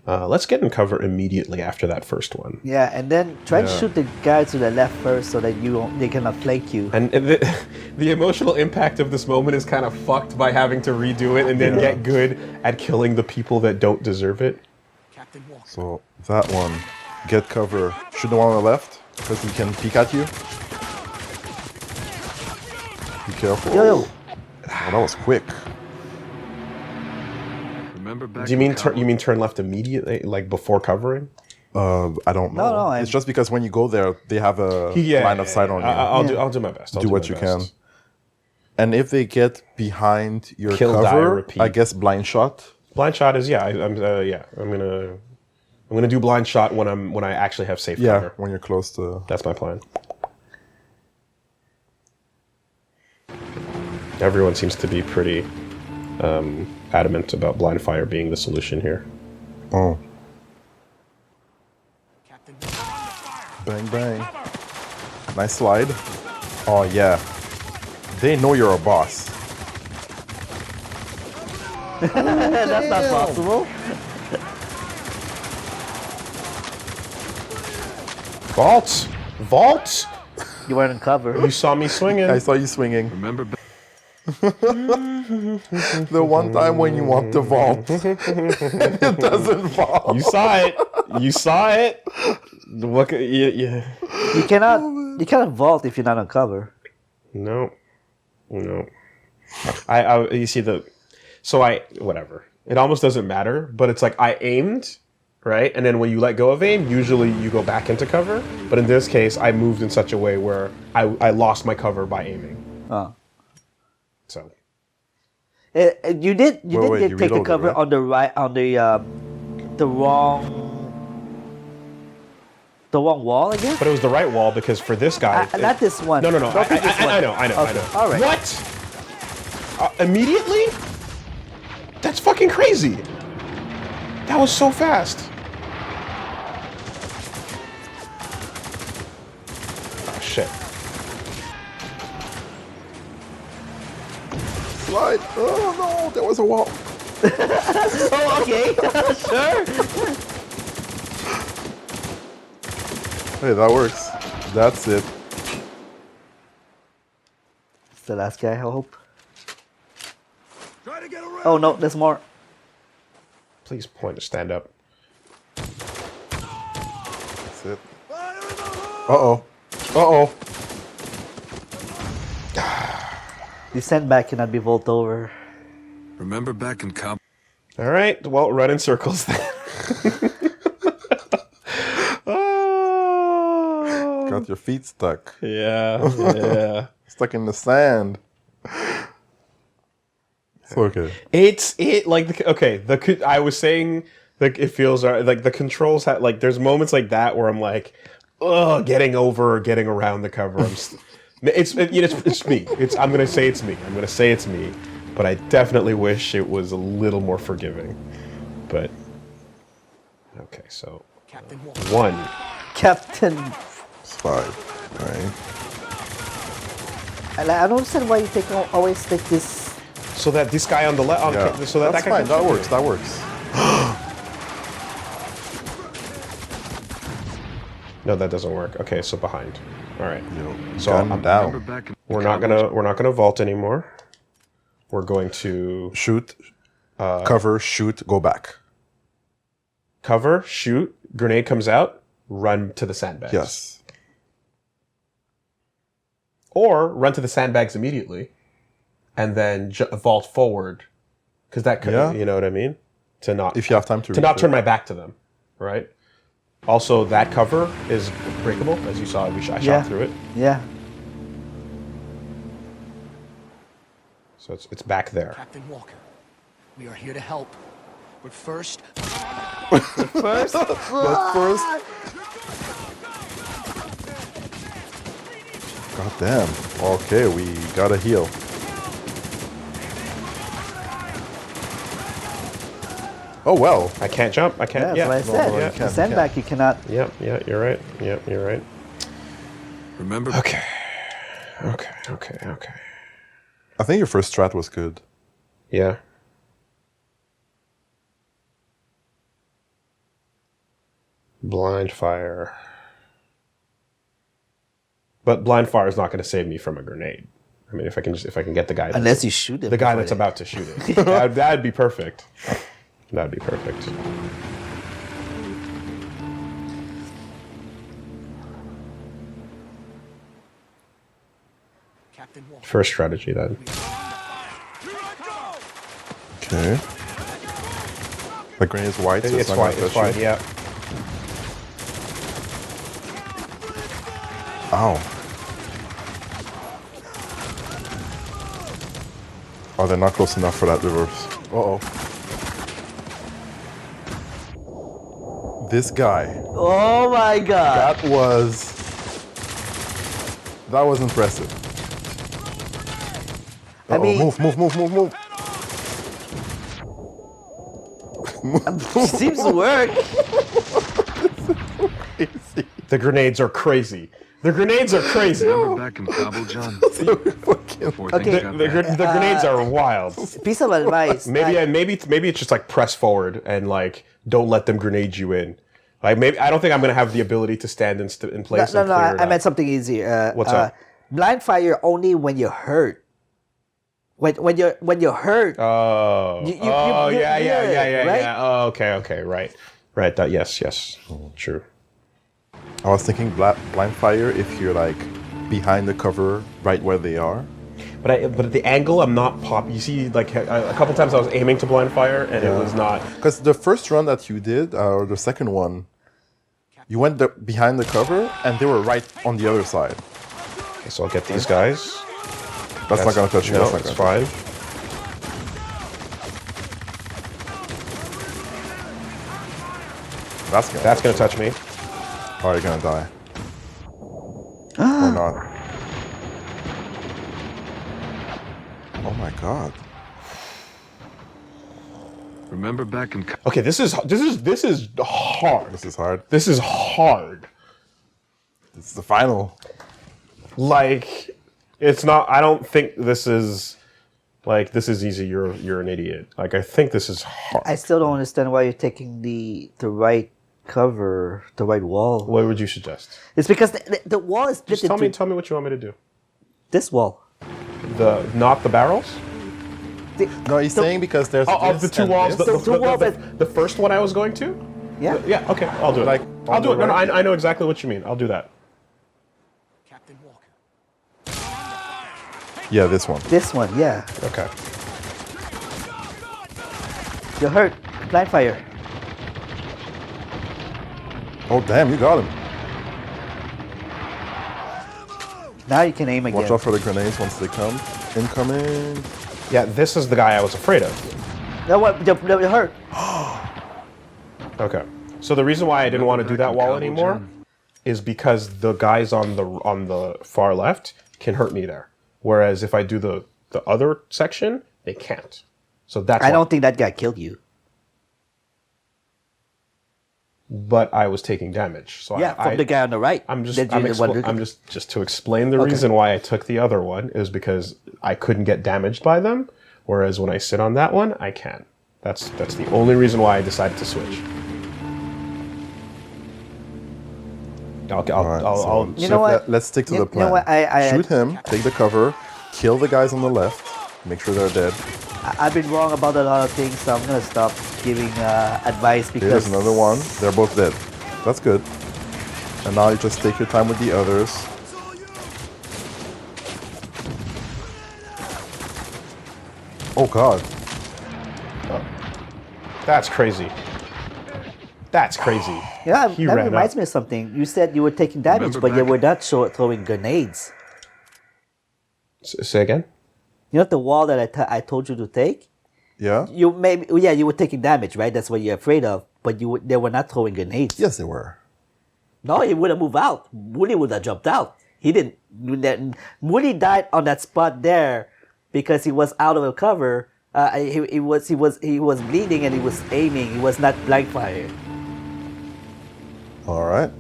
Let's get in cover immediately after that first one. Yeah, and then try to shoot the guy to the left first so that they cannot flank you. And the emotional impact of this moment is kind of fucked by having to redo it and then get good at killing the people that don't deserve it. So that one, get cover. Shoot the one on the left because he can peek at you. Be careful. Yo. Oh, that was quick. Do you mean turn left immediately, like before covering? I don't know. No, it's just because when you go there, they have a line of sight on you. I'll do my best. Do what you can. And if they get behind your Kill, die, cover, repeat. I guess blind shot. Blind shot is I'm gonna do blind shot when I actually have safe cover. When you're close to. That's my plan. Everyone seems to be pretty adamant about blind fire being the solution here. Oh. Bang bang. Nice slide. Oh yeah. They know you're a boss. That's not possible. Vault! You weren't in cover. You saw me swinging. I saw you swinging. Remember the one time when you want to vault, it doesn't fall. You saw it. Look at you. You cannot vault if you're not on cover. No. You see whatever. It almost doesn't matter, but it's like I aimed, right? And then when you let go of aim, usually you go back into cover. But in this case, I moved in such a way where I lost my cover by aiming. Oh. So. You did take the reloaded, cover right? on the right, on the wrong wall, I guess? But it was the right wall because for this guy... not this one. No. Don't pick this one. I know. Okay. All right. What? Immediately? That's fucking crazy. That was so fast. Oh, shit. Slide. Oh no, there was a wall. Oh, okay. Sure. Hey, that works. That's it. It's the last guy, I hope. Oh no, there's more. Please point to stand up. That's it. Uh-oh. Uh-oh. Descend back cannot be vault over. Remember back in Comp. All right, well, run in circles then. Got your feet stuck. Yeah. Stuck in the sand. It's okay. I was saying like it feels like the controls there's moments like that where I'm like, ugh, getting over or getting around the cover. It's me. I'm gonna say it's me. But I definitely wish it was a little more forgiving. But okay, so one. Captain. 5, right? I don't understand why you always take this So that this guy on the left, Yeah. so that That's guy fine. That works. That works. No, that doesn't work. Okay, so behind. All right. So Gun I'm down. Remember back in we're not gonna vault anymore. We're going to Shoot. Cover. Shoot. Go back. cover, shoot, grenade comes out, run to the sandbags. Yes. Or run to the sandbags immediately, and then vault forward, because that could, you know what I mean, to not if you have time to not turn my back to them, right? Also, that cover is breakable, as you saw. I shot through it. Yeah. So it's back there. Captain Walker, we are here to help. But first... But first... God damn. Okay, we gotta heal. Oh well. I can't jump. I can't. Yeah, that's what I said. no, you The can't, sandbag, you cannot. Yeah, you're right. Yep, you're right. Remember? Okay. I think your first strat was good. Yeah. Blind fire. But blind fire is not going to save me from a grenade. I mean, if I can get the guy. Unless you shoot it. The guy that's about to shoot it. That'd be perfect. That'd be perfect. Captain Walker. First strategy then. Okay. The grenade is white, so It's not fine. gonna It's touch fine. you. Yeah. Ow. Oh, they're not close enough for that reverse. Uh-oh. This guy. Oh my god. That was impressive. I mean- move. Seems to work. The grenades are crazy. Remember back in Kabul, John? Before Okay. things got The bad? grenades are wild. Piece of advice. Maybe it's just like press forward and like don't let them grenade you in. Like maybe I don't think I'm gonna have the ability to stand in place. No, and clear it I out. meant something easier. What's up? Blind fire only when you're hurt. When you're hurt. Oh. You- Yeah. right? Oh, okay. Right. That yes. True. I was thinking blind fire if you're like behind the cover right where they are. But at the angle, I'm not pop. You see, like a couple times I was aiming to blind fire, and it was not. Because the first run that you did, or the second one, you went behind the cover and they were right on the other side. Okay, so I'll get these guys. That's not gonna touch you. No, That's not it's gonna fine. That's gonna touch me. Oh, you're gonna die. Or not. Oh my god. Remember back in Okay, this is hard. This is hard. This is hard. This is the final. Like, it's not. I don't think this is easy. You're an idiot. Like, I think this is hard. I still don't understand why you're taking the right cover, the right wall. What would you suggest? It's because the wall is split Just tell into me what you want me to do. this wall. Not the barrels. No, he's saying because there's Of the this two and walls, this. the first one I was going to. Yeah. Yeah. Okay, I'll do it. Like, I'll on do it. the No, right? I know exactly what you mean. I'll do that. Captain Walker. Yeah, this one. This one, yeah. Okay. You're hurt. Blind fire. Oh damn, you got him. Now you can aim again. Watch out for the grenades once they come. Incoming. Yeah, this is the guy I was afraid of. No, what? You're hurt. Okay. So the reason why I didn't want to do that wall anymore is because the guys on the far left can hurt me there. Whereas if I do the other section, they can't. So that's I why. don't think that guy killed you. But I was taking damage. So Yeah, from the guy on the right. I'm just That you're the one who- just to explain the reason why I took the other one is because I couldn't get damaged by them. Whereas when I sit on that one, I can. That's the only reason why I decided to switch. Let's stick to the plan. You know what? Shoot him, take the cover, kill the guys on the left, make sure they're dead. I've been wrong about a lot of things, so I'm gonna stop giving advice because. There's another one. They're both dead. That's good. And now you just take your time with the others. Oh God. That's crazy. That's crazy. Yeah, that reminds me of something. You said you were taking damage, but you were not throwing grenades. Say again? You know the wall that I told you to take? Yeah? You were taking damage, right? That's what you're afraid of. But they were not throwing grenades. Yes, they were. No, he would have moved out. Woolie would have jumped out. He didn't. Woolie died on that spot there because he was out of the cover. He was bleeding and he was aiming. He was not blind fire. All right,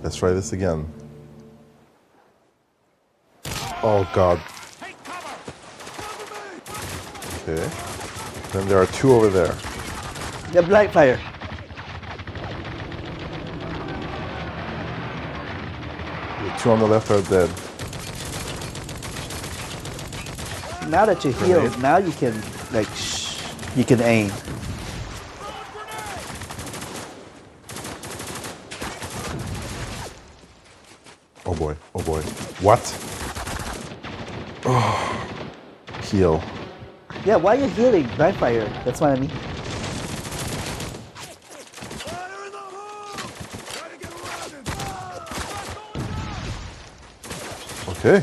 let's try this again. Oh God. Okay. Then there are two over there. The blind fire. The two on the left are dead. Now that you're healed, now you can you can aim. Oh boy, oh boy. What? Oh. Heal. Yeah, why are you healing? Blind fire. That's what I mean. Okay.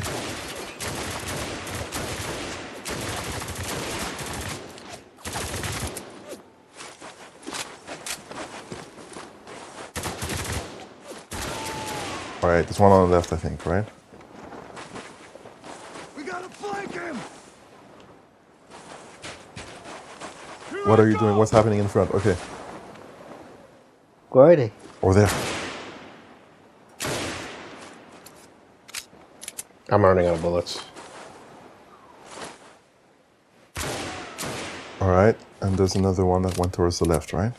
All right, there's one on the left, I think, right? We gotta flank him. What are you doing? What's happening in front? Okay. Where are they? Over there. I'm running out of bullets. All right, and there's another one that went towards the left, right?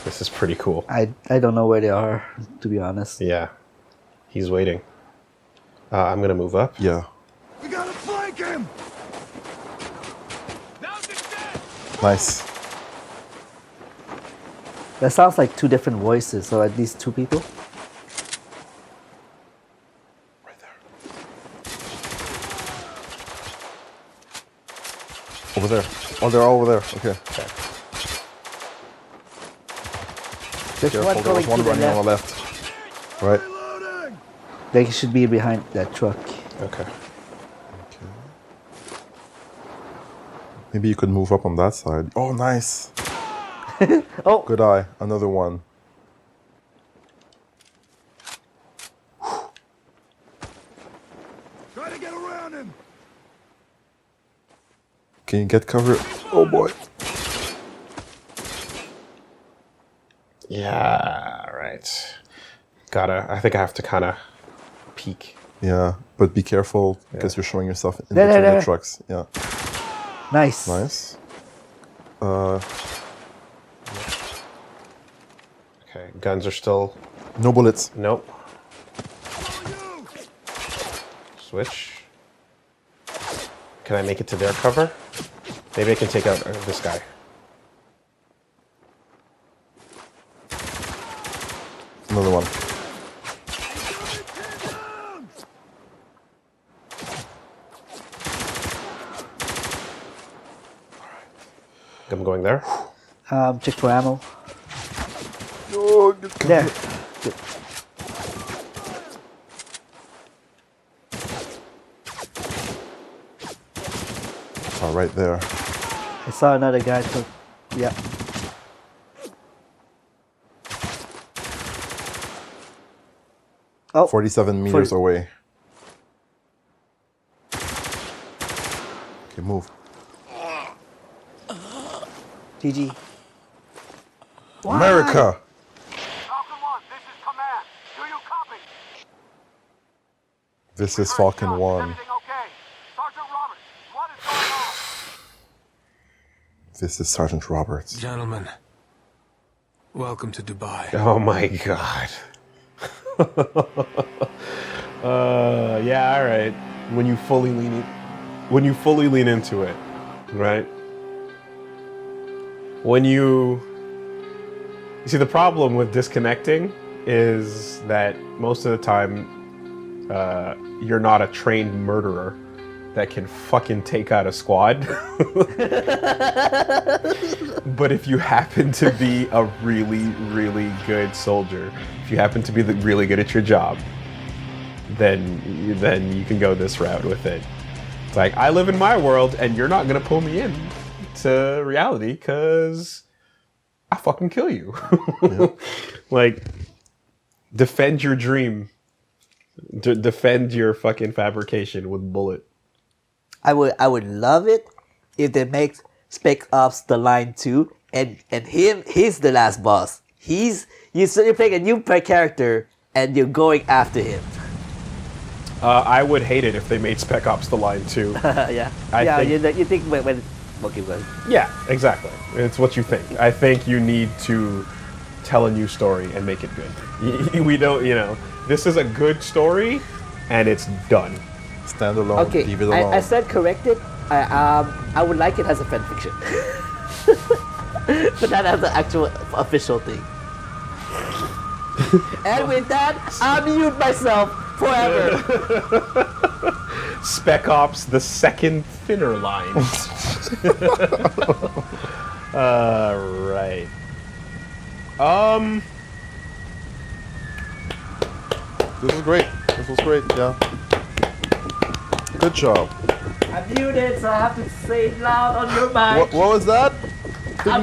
This is pretty cool. I don't know where they are, to be honest. Yeah. He's waiting. I'm going to move up. Yeah. We gotta flank him. Nice. That sounds like two different voices, so at least two people. Right there. Over there. Oh, they're all over there. Okay. There's Careful, one there was going one to the running on the left. left. Right. They should be behind that truck. Okay. Maybe you could move up on that side. Oh, nice. Oh. Good eye. Another one. Try to get around him. Can you get cover? Oh boy. Yeah, right. I think I have to kind of peek. Yeah, but be careful because you're showing yourself in There, between there. the trucks. Yeah. Nice. Nice. Okay, guns are still... No bullets. Nope. Switch. Can I make it to their cover? Maybe I can take out this guy. Another one. I'm going there. Check for ammo. Oh, get cover. There. Good. Oh, right there. I saw another guy too. Yeah. Oh, 47 meters away. Okay, move. GG. America! Falcon 1, this is command. Do you copy? This is Falcon 1. This is Sergeant Roberts. Gentlemen, welcome to Dubai. Oh my god. Yeah, all right. When you fully lean into it, right? You see, the problem with disconnecting is that most of the time you're not a trained murderer that can fucking take out a squad. But if you happen to be a really, really good soldier, if you happen to be really good at your job, then you can go this route with it. It's like, I live in my world, and you're not gonna pull me in to reality, because I fucking kill you. Like, defend your dream. Defend your fucking fabrication with bullet. I would love it if they make Spec Ops the Line 2 and he's the last boss. You're playing a new character and you're going after him. I would hate it if they made Spec Ops the Line 2. Yeah. You think when okay, well. Yeah, exactly. It's what you think. I think you need to tell a new story and make it good. We don't, this is a good story and it's done. Stand alone, okay, leave it alone. I said corrected. I would like it as a fan fiction. But not as an actual official thing. And with that, I'll mute myself forever. Spec Ops, the second thinner line. Right. This was great. This was great, yeah. Good job. I'm muted, so I have to say it loud on your mic. What was that? I'm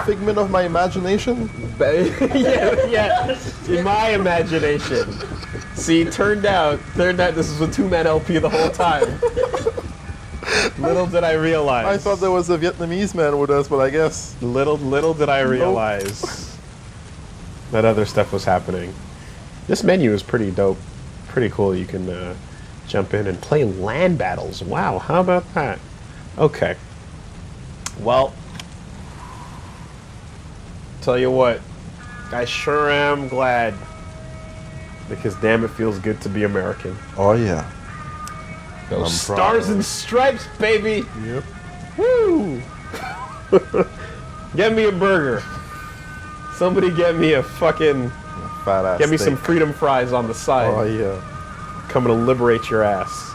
Figment of my imagination? yeah. In my imagination. See, turned out this was a two-man LP the whole time. Little did I realize. I thought there was a Vietnamese man with us, but I guess... Little did I realize that other stuff was happening. This menu is pretty dope. Pretty cool. You can jump in and play land battles. Wow, how about that? Okay. Well, tell you what, I sure am glad, because damn, it feels good to be American. Oh yeah. Those stars and stripes, baby. Yep. Woo! Get me a burger. Somebody get me a fucking fat ass get me steak. some freedom fries on the side. Oh yeah. Coming to liberate your ass.